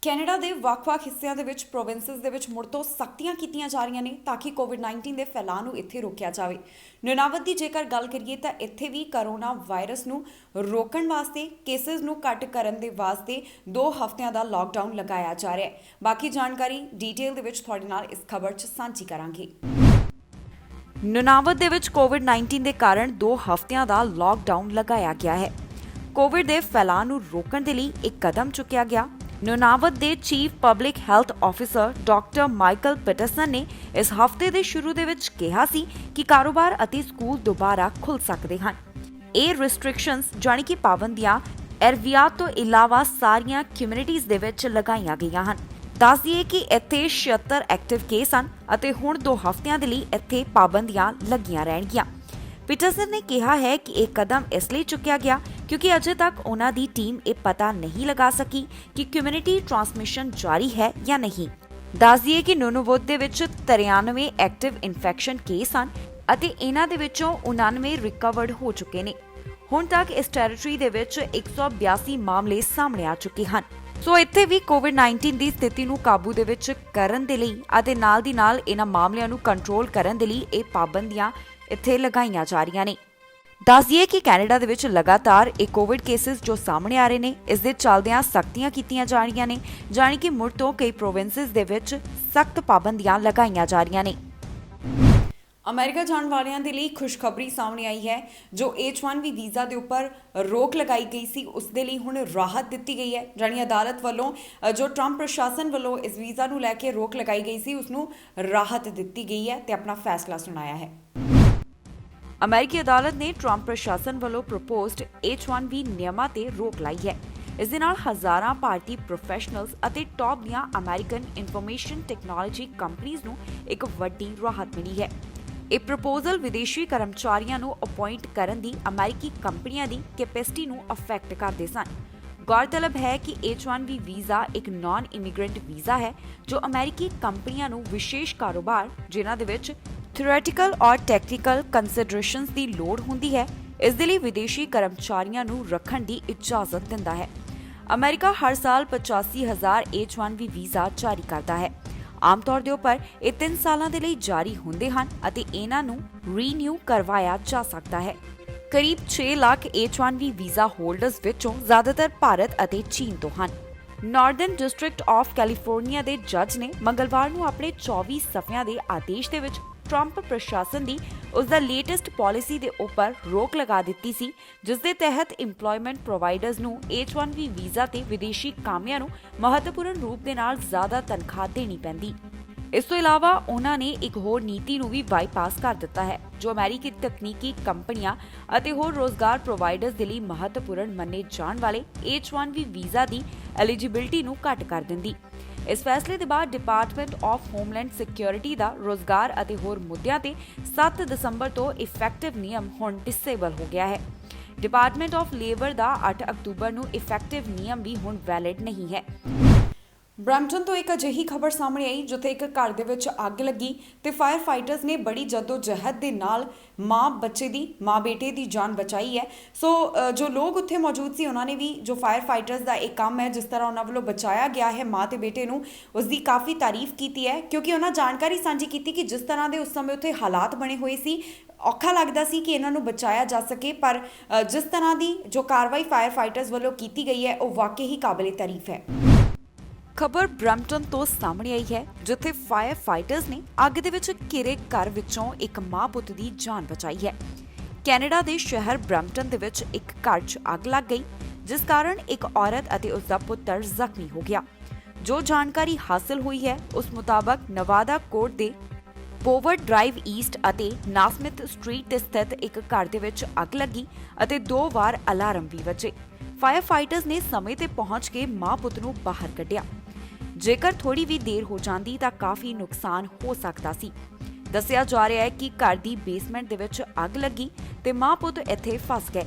ਕੈਨੇਡਾ ਦੇ ਵੱਖ-ਵੱਖ ਹਿੱਸਿਆਂ ਦੇ ਵਿੱਚ ਪ੍ਰੋਵਿੰਸਸ ਦੇ ਵਿੱਚ ਮੁੜ ਤੋਂ ਸਖਤੀਆਂ ਕੀਤੀਆਂ ਜਾ ਰਹੀਆਂ ਨੇ ਤਾਂ ਕਿ ਕੋਵਿਡ-19 ਦੇ ਫੈਲਾਅ ਨੂੰ ਇੱਥੇ ਰੋਕਿਆ ਜਾਵੇ। ਨੁਨਾਵਤ ਦੀ ਜੇਕਰ ਗੱਲ ਕਰੀਏ ਤਾਂ ਇੱਥੇ ਵੀ ਕਰੋਨਾ ਵਾਇਰਸ ਨੂੰ ਰੋਕਣ ਵਾਸਤੇ, ਕੇਸਿਸ ਨੂੰ ਘੱਟ ਕਰਨ ਦੇ ਵਾਸਤੇ 2 ਹਫ਼ਤਿਆਂ ਦਾ ਲਾਕਡਾਊਨ ਲਗਾਇਆ ਜਾ ਰਿਹਾ ਹੈ। ਬਾਕੀ ਜਾਣਕਾਰੀ ਡੀਟੇਲ ਦੇ ਵਿੱਚ ਤੁਹਾਡੇ ਨਾਲ ਇਸ ਖਬਰ 'ਚ ਸਾਂਝੀ ਕਰਾਂਗੇ। ਨੁਨਾਵਤ ਦੇ ਵਿੱਚ ਕੋਵਿਡ-19 ਦੇ ਕਾਰਨ 2 ਹਫ਼ਤਿਆਂ ਦਾ ਲਾਕਡਾਊਨ ਲਗਾਇਆ ਗਿਆ ਹੈ। ਕੋਵਿਡ ਦੇ ਫੈਲਾਅ ਨੂੰ ਰੋਕਣ ਦੇ ਲਈ ਇੱਕ ਕਦਮ ਚੁੱਕਿਆ ਗਿਆ। ਨੁਨਾਵਤ ਦੇ chief public health officer doctor Michael Patterson ਨੇ ਇਸ ਹਫ਼ਤੇ ਦੇ ਸ਼ੁਰੂ ਦੇ ਵਿੱਚ ਕਿਹਾ ਸੀ ਕਿ ਕਾਰੋਬਾਰ ਅਤੇ ਸਕੂਲ ਦੁਬਾਰਾ ਖੁੱਲ੍ਹ ਸਕਦੇ ਹਨ। ਇਹ ਰੈਸਟ੍ਰਿਕਸ਼ਨਸ ਜਾਣੀ ਕਿ ਪਾਬੰਦੀਆਂ ਐਰਵੀਆਤ ਤੋਂ ਇਲਾਵਾ ਸਾਰੀਆਂ ਕਮਿਊਨਿਟੀਜ਼ ਦੇ ਵਿੱਚ ਲਗਾਈਆਂ ਗਈਆਂ ਹਨ। ਦੱਸ ਦਈਏ ਕਿ ਇੱਥੇ 76 ਐਕਟਿਵ ਕੇਸ ਹਨ ਅਤੇ ਹੁਣ 2 ਹਫ਼ਤਿਆਂ ਦੇ ਲਈ ਇੱਥੇ ਪਾਬੰਦੀਆਂ ਲੱਗੀਆਂ ਰਹਿਣਗੀਆਂ। ਪੀਟਰਸਨ ਨੇ ਕਿਹਾ ਹੈ ਕਿ ਇਹ ਕਦਮ ਇਸ ਲਈ ਚੁੱਕਿਆ ਗਿਆ ਕਿਉਂਕਿ ਅਜੇ ਤੱਕ ਉਹਨਾਂ ਦੀ ਟੀਮ ਇਹ ਪਤਾ ਨਹੀਂ ਲਗਾ ਸਕੀ ਕਿ ਕਮਿਊਨਿਟੀ ਟ੍ਰਾਂਸਮਿਸ਼ਨ ਜਾਰੀ ਹੈ ਜਾਂ ਨਹੀਂ। ਦੱਸ ਦਈਏ ਕਿ ਨੂਨਵੁੱਡ ਦੇ ਵਿੱਚ 93 ਐਕਟਿਵ ਇਨਫੈਕਸ਼ਨ ਕੇਸ ਹਨ ਅਤੇ ਇਹਨਾਂ ਦੇ ਵਿੱਚੋਂ 99 ਰਿਕਵਰਡ ਹੋ ਚੁੱਕੇ ਨੇ। ਹੁਣ ਤੱਕ ਇਸ ਟੈਰੀਟਰੀ ਦੇ ਵਿੱਚ 182 ਮਾਮਲੇ ਸਾਹਮਣੇ ਆ ਚੁੱਕੇ ਹਨ। ਸੋ ਇੱਥੇ ਵੀ ਕੋਵਿਡ-19 ਦੀ ਸਥਿਤੀ ਨੂੰ ਕਾਬੂ ਦੇ ਵਿੱਚ ਕਰਨ ਦੇ ਲਈ ਅਤੇ ਨਾਲ ਦੀ ਨਾਲ ਇਹਨਾਂ ਮਾਮਲਿਆਂ ਨੂੰ ਕੰਟਰੋਲ ਕਰਨ ਦੇ ਲਈ ਇਹ ਪਾਬੰਦੀਆਂ ਇੱਥੇ ਲਗਾਈਆਂ ਜਾ ਰਹੀਆਂ ਨੇ। ਦੱਸ ਦਈਏ ਕਿ ਕੈਨੇਡਾ ਦੇ ਵਿੱਚ ਲਗਾਤਾਰ ਇਹ ਕੋਵਿਡ ਕੇਸਿਸ ਜੋ ਸਾਹਮਣੇ ਆ ਰਹੇ ਨੇ, ਇਸ ਦੇ ਚੱਲਦਿਆਂ ਸਖਤੀਆਂ ਕੀਤੀਆਂ ਜਾ ਰਹੀਆਂ ਨੇ, ਜਾਣੀ ਕਿ ਮੁੜ ਤੋਂ ਕਈ ਪ੍ਰੋਵਿੰਸਿਸ ਦੇ ਵਿੱਚ ਸਖਤ ਪਾਬੰਦੀਆਂ ਲਗਾਈਆਂ ਜਾ ਰਹੀਆਂ ਨੇ। ਅਮਰੀਕਾ ਜਾਣ ਵਾਲਿਆਂ ਦੇ ਲਈ ਖੁਸ਼ਖਬਰੀ ਸਾਹਮਣੇ ਆਈ ਹੈ। ਜੋ H1B ਵੀਜ਼ਾ ਦੇ ਉੱਪਰ ਰੋਕ ਲਗਾਈ ਗਈ ਸੀ, ਉਸ ਦੇ ਲਈ ਹੁਣ ਰਾਹਤ ਦਿੱਤੀ ਗਈ ਹੈ। ਜਾਣੀ ਅਦਾਲਤ ਵੱਲੋਂ ਜੋ ਟਰੰਪ ਪ੍ਰਸ਼ਾਸਨ ਵੱਲੋਂ ਇਸ ਵੀਜ਼ਾ ਨੂੰ ਲੈ ਕੇ ਰੋਕ ਲਗਾਈ ਗਈ ਸੀ, ਉਸ ਨੂੰ ਰਾਹਤ ਦਿੱਤੀ ਗਈ ਹੈ ਤੇ ਆਪਣਾ ਫੈਸਲਾ ਸੁਣਾਇਆ ਹੈ। ਅਮਰੀਕੀ ਅਦਾਲਤ ਨੇ ਟਰੰਪ ਪ੍ਰਸ਼ਾਸਨ ਵੱਲੋਂ ਪ੍ਰਪੋਜ਼ਡ H1B ਨਿਯਮਾਂ ਤੇ ਰੋਕ ਲਾਈ ਹੈ। ਇਸ ਦੇ ਨਾਲ ਹਜ਼ਾਰਾਂ ਭਾਰਤੀ ਪ੍ਰੋਫੈਸ਼ਨਲਸ ਅਤੇ ਟੌਪ ਦੀਆਂ ਅਮਰੀਕਨ ਇਨਫੋਰਮੇਸ਼ਨ ਟੈਕਨੋਲੋਜੀ ਕੰਪਨੀਆਂ ਨੂੰ ਇੱਕ ਵੱਡੀ ਰਾਹਤ ਮਿਲੀ ਹੈ। ਇਹ ਪ੍ਰਪੋਜ਼ਲ ਵਿਦੇਸ਼ੀ ਕਰਮਚਾਰੀਆਂ ਨੂੰ ਅਪਾਇੰਟ ਕਰਨ ਦੀ ਅਮਰੀਕੀ ਕੰਪਨੀਆਂ ਦੀ ਕੈਪੈਸਿਟੀ ਨੂੰ ਅਫੈਕਟ ਕਰਦੇ ਸਨ। ਗੌਰਤਲਬ ਹੈ ਕਿ H1B ਵੀਜ਼ਾ ਇੱਕ ਨਾਨ ਇਮੀਗ੍ਰੈਂਟ ਵੀਜ਼ਾ ਹੈ ਜੋ ਅਮਰੀਕੀ ਕੰਪਨੀਆਂ ਨੂੰ ਵਿਸ਼ੇਸ਼ ਕਾਰੋਬਾਰ ਜਿਨ੍ਹਾਂ ਦੇ ਵਿੱਚ ਥਿਓਰੈਟੀਕਲ ਔਰ ਟੈਕਨੀਕਲ ਕੰਸੀਡਰੇਸ਼ਨਸ ਦੀ ਲੋੜ ਹੁੰਦੀ ਹੈ, ਇਸ ਦੇ ਲਈ ਵਿਦੇਸ਼ੀ ਕਰਮਚਾਰੀਆਂ ਨੂੰ ਰੱਖਣ ਦੀ ਇਜਾਜ਼ਤ ਦਿੰਦਾ ਹੈ। ਅਮਰੀਕਾ ਹਰ ਸਾਲ 85,000 H1B ਵੀਜ਼ਾ ਜਾਰੀ ਕਰਦਾ ਹੈ। ਆਮ ਤੌਰ ਦੇ ਉੱਪਰ ਇਹ 3 ਸਾਲਾਂ ਦੇ ਲਈ ਜਾਰੀ ਹੁੰਦੇ ਹਨ ਅਤੇ ਇਹਨਾਂ ਨੂੰ ਰੀਨਿਊ ਕਰਵਾਇਆ ਜਾ ਸਕਦਾ ਹੈ। ਕਰੀਬ 6 ਲੱਖ H1B ਵੀਜ਼ਾ ਹੋਲਡਰਸ ਵਿੱਚੋਂ ਜ਼ਿਆਦਾਤਰ ਭਾਰਤ ਅਤੇ ਚੀਨ ਤੋਂ ਹਨ। ਨਾਰਦਰਨ ਡਿਸਟ੍ਰਿਕਟ ਆਫ ਕੈਲੀਫੋਰਨੀਆ ਦੇ ਜੱਜ ਨੇ ਮੰਗਲਵਾਰ ਨੂੰ ਆਪਣੇ 24 ਸਫ਼ਿਆਂ ਦੇ ਆਦੇਸ਼ ਦੇ ਵਿੱਚ ਟਰੰਪ ਪ੍ਰਸ਼ਾਸਨ ਦੀ ਉਸ ਦਾ ਲੇਟੈਸਟ ਪਾਲਿਸੀ ਦੇ ਉੱਪਰ ਰੋਕ ਲਗਾ ਦਿੱਤੀ ਸੀ, ਜਿਸ ਦੇ ਤਹਿਤ ਇੰਪਲੋਇਮੈਂਟ ਪ੍ਰੋਵਾਈਡਰਸ ਨੂੰ H1B ਵੀਜ਼ਾ ਤੇ ਵਿਦੇਸ਼ੀ ਕਾਮਿਆਂ ਨੂੰ ਮਹੱਤਵਪੂਰਨ ਰੂਪ ਦੇ ਨਾਲ ਜ਼ਿਆਦਾ ਤਨਖਾਹ ਦੇਣੀ ਪੈਂਦੀ। ਇਸ ਤੋਂ ਇਲਾਵਾ ਉਹਨਾਂ ਨੇ ਇੱਕ ਹੋਰ ਨੀਤੀ ਨੂੰ ਵੀ ਬਾਈਪਾਸ ਕਰ ਦਿੱਤਾ ਹੈ ਜੋ ਅਮਰੀਕੀ ਤਕਨੀਕੀ ਕੰਪਨੀਆਂ ਅਤੇ ਹੋਰ ਰੋਜ਼ਗਾਰ ਪ੍ਰੋਵਾਈਡਰਸ ਦੇ ਲਈ ਮਹੱਤਵਪੂਰਨ ਮੰਨੇ ਜਾਣ ਵਾਲੇ H1B ਵੀਜ਼ਾ ਦੀ ਐਲੀਜੀਬਿਲਟੀ ਨੂੰ ਘੱਟ ਕਰ ਦਿੰਦੀ। ਇਸ ਫੈਸਲੇ ਦੇ ਬਾਅਦ ਡਿਪਾਰਟਮੈਂਟ ਆਫ ਹੋਮਲੈਂਡ ਸਿਕਿਉਰਿਟੀ ਦਾ ਰੋਜ਼ਗਾਰ ਅਤੇ ਹੋਰ ਮੁੱਦਿਆਂ ਤੇ 7 ਦਸੰਬਰ ਤੋਂ ਇਫੈਕਟਿਵ ਨਿਯਮ ਹੁਣ ਡਿਸੇਬਲ ਹੋ ਗਿਆ ਹੈ। Department of labour the 8 October ਨੂੰ ਇਫੈਕਟਿਵ ਨਿਯਮ ਵੀ ਹੁਣ ਵੈਲਿਡ ਨਹੀਂ ਹੈ। ਬ੍ਰੈਂਪਟਨ ਤੋਂ ਇੱਕ ਅਜਿਹੀ ਖਬਰ ਸਾਹਮਣੇ ਆਈ ਜਿੱਥੇ ਇੱਕ ਘਰ ਦੇ ਵਿੱਚ ਅੱਗ ਲੱਗੀ ਤੇ ਫਾਇਰ ਫਾਈਟਰਸ ਨੇ ਬੜੀ ਜਦੋਜਹਿਦ ਦੇ ਨਾਲ ਮਾਂ ਬੇਟੇ ਦੀ ਜਾਨ ਬਚਾਈ ਹੈ। ਸੋ ਜੋ ਲੋਕ ਉੱਥੇ ਮੌਜੂਦ ਸੀ ਉਹਨਾਂ ਨੇ ਵੀ ਜੋ ਫਾਇਰ ਫਾਈਟਰਸ ਦਾ ਇੱਕ ਕੰਮ ਹੈ ਜਿਸ ਤਰ੍ਹਾਂ ਉਹਨਾਂ ਵੱਲੋਂ ਬਚਾਇਆ ਗਿਆ ਹੈ ਮਾਂ ਤੇ ਬੇਟੇ ਨੂੰ, ਉਸ ਦੀ ਕਾਫੀ ਤਾਰੀਫ ਕੀਤੀ ਹੈ ਕਿਉਂਕਿ ਉਹਨਾਂ ਜਾਣਕਾਰੀ ਸਾਂਝੀ ਕੀਤੀ ਕਿ ਜਿਸ ਤਰ੍ਹਾਂ ਦੇ ਉਸ ਸਮੇਂ ਉੱਥੇ ਹਾਲਾਤ ਬਣੇ ਹੋਏ ਸੀ, ਔਖਾ ਲੱਗਦਾ ਸੀ ਕਿ ਇਹਨਾਂ ਨੂੰ ਬਚਾਇਆ ਜਾ ਸਕੇ, ਪਰ ਜਿਸ ਤਰ੍ਹਾਂ ਦੀ ਜੋ ਕਾਰਵਾਈ ਫਾਇਰ ਫਾਈਟਰਸ ਵੱਲੋਂ ਕੀਤੀ ਗਈ ਹੈ ਉਹ ਵਾਕਈ ਹੀ ਕਾਬਲੇ ਤਾਰੀਫ ਹੈ। ਖਬਰ ਬ੍ਰੈਂਪਟਨ ਤੋਂ ਸਾਹਮਣੇ ਆਈ ਹੈ ਜਿੱਥੇ ਫਾਇਰ ਫਾਈਟਰਸ ਨੇ ਅੱਗ ਦੇ ਵਿੱਚ ਘਿਰੇ ਘਰ ਵਿੱਚੋਂ ਇੱਕ ਮਾਂ ਪੁੱਤ ਦੀ ਜਾਨ ਬਚਾਈ ਹੈ। ਕੈਨੇਡਾ ਦੇ ਸ਼ਹਿਰ ਬ੍ਰੈਂਪਟਨ ਦੇ ਵਿੱਚ ਇੱਕ ਘਰ 'ਚ ਅੱਗ ਲੱਗ ਗਈ ਜਿਸ ਕਾਰਨ ਇੱਕ ਔਰਤ ਅਤੇ ਉਸ ਦਾ ਪੁੱਤਰ ਜ਼ਖਮੀ ਹੋ ਗਿਆ। ਜੋ ਜਾਣਕਾਰੀ ਹਾਸਲ ਹੋਈ ਹੈ ਉਸ ਮੁਤਾਬਕ ਨਵਾਦਾ ਕੋਰਟ ਦੇ ਪੋਵਰਡ ਡਰਾਈਵ ਈਸਟ ਅਤੇ ਨਾਸਮਿਥ ਸਟਰੀਟ ਤੇ ਸਥਿਤ ਇੱਕ ਘਰ ਦੇ ਵਿੱਚ ਅੱਗ ਲੱਗੀ ਅਤੇ 2 ਵਾਰ ਅਲਾਰਮ ਵੀ ਵੱਜੇ। ਫਾਇਰ ਫਾਈਟਰਸ ਨੇ ਸਮੇਂ ਤੇ ਪਹੁੰਚ ਕੇ ਮਾਂ ਪੁੱਤ ਨੂੰ ਬਾਹਰ ਕੱਢਿਆ। ਜੇਕਰ ਥੋੜੀ ਵੀ ਦੇਰ ਹੋ ਜਾਂਦੀ ਤਾਂ ਕਾਫੀ ਨੁਕਸਾਨ ਹੋ ਸਕਦਾ ਸੀ। ਦੱਸਿਆ ਜਾ ਰਿਹਾ ਹੈ ਕਿ ਘਰ ਦੀ ਬੇਸਮੈਂਟ ਦੇ ਵਿੱਚ ਅੱਗ ਲੱਗੀ ਤੇ ਮਾਂ ਪੁੱਤ ਇੱਥੇ ਫਸ ਗਏ।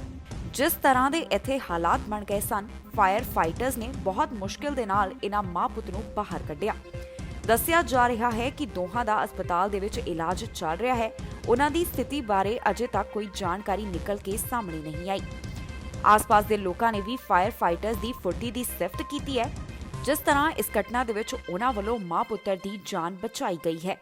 ਜਿਸ ਤਰ੍ਹਾਂ ਦੇ ਇੱਥੇ ਹਾਲਾਤ ਬਣ ਗਏ ਸਨ, ਫਾਇਰ ਫਾਈਟਰਸ ਨੇ ਬਹੁਤ ਮੁਸ਼ਕਿਲ ਦੇ ਨਾਲ ਇਹਨਾਂ ਮਾਂ ਪੁੱਤ ਨੂੰ ਬਾਹਰ ਕੱਢਿਆ। ਦੱਸਿਆ ਜਾ ਰਿਹਾ ਹੈ ਕਿ ਦੋਹਾਂ ਦਾ ਹਸਪਤਾਲ ਦੇ ਵਿੱਚ ਇਲਾਜ ਚੱਲ ਰਿਹਾ ਹੈ। ਉਹਨਾਂ ਦੀ ਸਥਿਤੀ ਬਾਰੇ ਅਜੇ ਤੱਕ ਕੋਈ ਜਾਣਕਾਰੀ ਨਿਕਲ ਕੇ ਸਾਹਮਣੇ ਨਹੀਂ ਆਈ। ਆਸ-ਪਾਸ ਦੇ ਲੋਕਾਂ ਨੇ ਵੀ ਫਾਇਰ ਫਾਈਟਰਸ ਦੀ ਫੁਰਤੀ ਦੀ ਸਿਫਤ ਕੀਤੀ ਹੈ ਜਿਸ ਤਰ੍ਹਾਂ ਇਸ ਘਟਨਾ ਦੇ ਵਿੱਚ ਉਹਨਾਂ ਵੱਲੋਂ ਮਾਂ ਪੁੱਤਰ ਦੀ ਜਾਨ ਬਚਾਈ ਗਈ ਹੈ।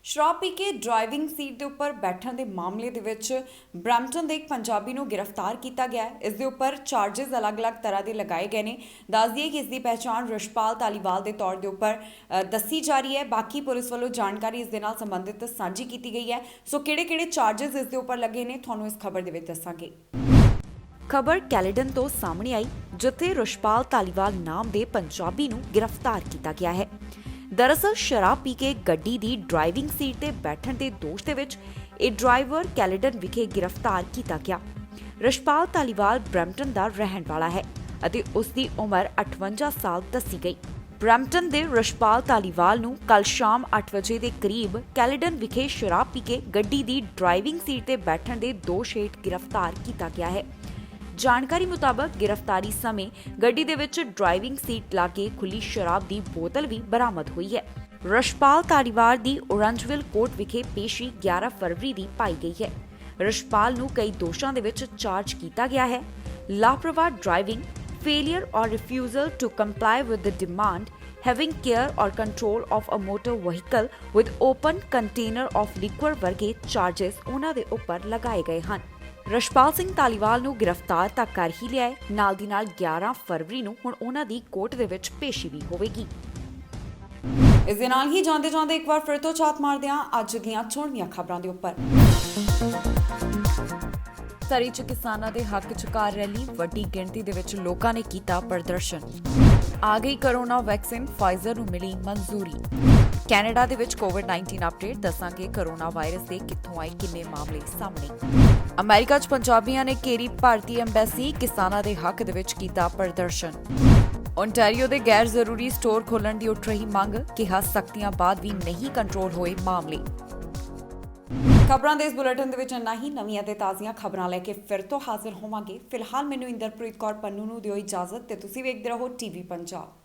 ਸ਼ਰਾਬ ਪੀ ਕੇ ਡਰਾਈਵਿੰਗ ਸੀਟ ਦੇ ਉੱਪਰ ਬੈਠਣ ਦੇ ਮਾਮਲੇ ਦੇ ਵਿੱਚ ਬ੍ਰੈਂਪਟਨ ਦੇ ਇੱਕ ਪੰਜਾਬੀ ਨੂੰ ਗ੍ਰਿਫਤਾਰ ਕੀਤਾ ਗਿਆ ਹੈ। ਇਸ ਦੇ ਉੱਪਰ ਚਾਰजेस ਅਲੱਗ-ਅਲੱਗ ਤਰ੍ਹਾਂ ਦੇ ਲਗਾਏ ਗਏ ਨੇ। ਦੱਸ ਦਈਏ ਕਿ ਇਸ ਦੀ ਪਹਿਚਾਣ ਰਿਸ਼ਪਾਲ ਧਾਲੀਵਾਲ ਦੇ ਤੌਰ ਦੇ ਉੱਪਰ ਦੱਸੀ ਜਾ ਰਹੀ ਹੈ। ਬਾਕੀ ਪੁਲਿਸ ਵੱਲੋਂ ਜਾਣਕਾਰੀ ਇਸ ਦੇ ਨਾਲ ਸੰਬੰਧਿਤ ਸਾਂਝੀ ਕੀਤੀ ਗਈ ਹੈ। ਸੋ ਕਿਹੜੇ-ਕਿਹੜੇ ਚਾਰजेस ਇਸ ਦੇ ਉੱਪਰ ਲੱਗੇ ਨੇ ਤੁਹਾਨੂੰ ਇਸ ਖਬਰ ਦੇ ਵਿੱਚ ਦੱਸਾਂਗੇ। ਖਬਰ ਕੈਲੇਡਨ ਤੋਂ ਸਾਹਮਣੇ ਆਈ ਜਿੱਥੇ ਰਿਸ਼ਪਾਲ ਧਾਲੀਵਾਲ ਨਾਮ ਦੇ ਪੰਜਾਬੀ ਨੂੰ ਗ੍ਰਿਫਤਾਰ ਕੀਤਾ ਗਿਆ ਹੈ। ਦਰਅਸਲ ਸ਼ਰਾਬ ਪੀ ਕੇ ਗੱਡੀ ਦੀ ਡਰਾਈਵਿੰਗ ਸੀਟ ਤੇ ਬੈਠਣ ਦੇ ਦੋਸ਼ ਦੇ ਵਿੱਚ ਇਹ ਡਰਾਈਵਰ ਕੈਲੇਡਨ ਵਿਖੇ ਗ੍ਰਿਫਤਾਰ ਕੀਤਾ ਗਿਆ। ਰਿਸ਼ਪਾਲ ਧਾਲੀਵਾਲ ਬ੍ਰੈਂਪਟਨ ਦਾ ਰਹਿਣ ਵਾਲਾ ਹੈ ਅਤੇ ਉਸ ਦੀ ਉਮਰ 58 ਸਾਲ ਦੱਸੀ ਗਈ। ਬ੍ਰੈਂਪਟਨ ਦੇ ਰਿਸ਼ਪਾਲ ਧਾਲੀਵਾਲ ਨੂੰ ਕੱਲ ਸ਼ਾਮ 8 ਵਜੇ ਦੇ ਕਰੀਬ ਕੈਲੇਡਨ ਵਿਖੇ ਸ਼ਰਾਬ ਪੀ ਕੇ ਗੱਡੀ ਦੀ ਡਰਾਈਵਿੰਗ ਸੀਟ ਤੇ ਬੈਠਣ ਦੇ ਦੋਸ਼ ਹੇਠ ਗ੍ਰਿਫਤਾਰ ਕੀਤਾ ਗਿਆ ਹੈ। ਜਾਣਕਾਰੀ ਮੁਤਾਬਕ ਗ੍ਰਿਫਤਾਰੀ ਸਮੇਂ ਗੱਡੀ ਦੇ ਵਿੱਚ ਡਰਾਈਵਿੰਗ ਸੀਟ ਲਾ ਕੇ ਖੁੱਲੀ ਸ਼ਰਾਬ ਦੀ ਬੋਤਲ ਵੀ ਬਰਾਮਦ ਹੋਈ ਹੈ। ਰਿਸ਼ਪਾਲ ਧਾਲੀਵਾਲ ਦੀ ਔਰੰਜਵਿਲ ਕੋਰਟ ਵਿਖੇ ਪੇਸ਼ੀ 11 ਫਰਵਰੀ ਦੀ ਪਾਈ ਗਈ ਹੈ। ਰਿਸ਼ਪਾਲ ਨੂੰ ਕਈ ਦੋਸ਼ਾਂ ਦੇ ਵਿੱਚ ਚਾਰਜ ਕੀਤਾ ਗਿਆ ਹੈ। ਲਾਪਰਵਾਹ driving, failure or refusal to comply with the demand, having care or control of a motor vehicle with open container of liquor ਵਰਗੇ ਚਾਰजेस ਉਹਨਾਂ ਦੇ ਉੱਪਰ ਲਗਾਏ ਗਏ ਹਨ। ਰਸ਼ਪਾਲ ਸਿੰਘ ਧਾਲੀਵਾਲ ਨੂੰ ਗ੍ਰਿਫਤਾਰ ਤਾਂ ਕਰ ਹੀ ਲਿਆ ਹੈ, ਨਾਲ ਦੀ ਨਾਲ 11 ਫਰਵਰੀ ਨੂੰ ਹੁਣ ਉਹਨਾਂ ਦੀ ਕੋਰਟ ਦੇ ਵਿੱਚ ਪੇਸ਼ੀ ਵੀ ਹੋਵੇਗੀ। ਇਸ ਦੇ ਨਾਲ ਹੀ ਜਾਂਦੇ ਇੱਕ ਵਾਰ ਫਿਰ ਤੋਂ ਝਾਤ ਮਾਰਦੇ ਹਾਂ ਅੱਜ ਦੀਆਂ ਚੋਣਵੀਂ ਖਬਰਾਂ ਦੇ ਉੱਪਰ। ਸਰੀ 'ਚ ਕਿਸਾਨਾਂ ਦੇ ਹੱਕ 'ਚ ਕਾਰ ਰੈਲੀ, ਵੱਡੀ ਗਿਣਤੀ ਦੇ ਵਿੱਚ ਲੋਕਾਂ ਨੇ ਕੀਤਾ ਪ੍ਰਦਰਸ਼ਨ। ਆ ਗਈ ਕਰੋਨਾ ਵੈਕਸੀਨ, ਫਾਈਜ਼ਰ ਨੂੰ ਮਿਲੀ ਮਨਜ਼ੂਰੀ। ਕੈਨੇਡਾ ਦੇ ਵਿੱਚ ਕੋਵਿਡ-19 ਅਪਡੇਟ, ਦੱਸਾਂਗੇ ਕਰੋਨਾ ਵਾਇਰਸ ਦੇ ਕਿੱਥੋਂ ਆਏ ਕਿੰਨੇ ਮਾਮਲੇ ਸਾਹਮਣੇ। ਅਮਰੀਕਾ 'ਚ ਪੰਜਾਬੀਆਂ ਨੇ ਘੇਰੀ ਭਾਰਤੀ ਐਮਬੈਸੀ, ਕਿਸਾਨਾਂ ਦੇ ਹੱਕ ਦੇ ਵਿੱਚ ਕੀਤਾ ਪ੍ਰਦਰਸ਼ਨ। ਓਨਟਾਰੀਓ ਦੇ ਗੈਰ ਜ਼ਰੂਰੀ ਸਟੋਰ ਖੋਲ੍ਹਣ ਦੀ ਉੱਠ ਰਹੀ ਮੰਗ, ਕਿਹਾ ਸਖਤੀਆਂ ਬਾਅਦ ਵੀ ਨਹੀਂ ਕੰਟਰੋਲ ਹੋਏ ਮਾਮਲੇ। ਖਬਰਾਂ ਦੇ ਇਸ ਬੁਲੇਟਿਨ ਦੇ ਵਿੱਚ ਇੰਨਾ ਹੀ। ਨਵੀਆਂ ਤੇ ਤਾਜ਼ੀਆਂ ਖਬਰਾਂ ਲੈ ਕੇ ਫਿਰ ਤੋਂ ਹਾਜ਼ਰ ਹੋਵਾਂਗੇ। ਫਿਲਹਾਲ ਮੈਨੂੰ ਇੰਦਰਪ੍ਰੀਤ ਕੌਰ ਪੰਨੂ ਨੂੰ ਦਿਓ ਇਜਾਜ਼ਤ ਤੇ ਤੁਸੀਂ ਵੇਖਦੇ ਰਹੋ ਟੀਵੀ ਪੰਜਾਬ।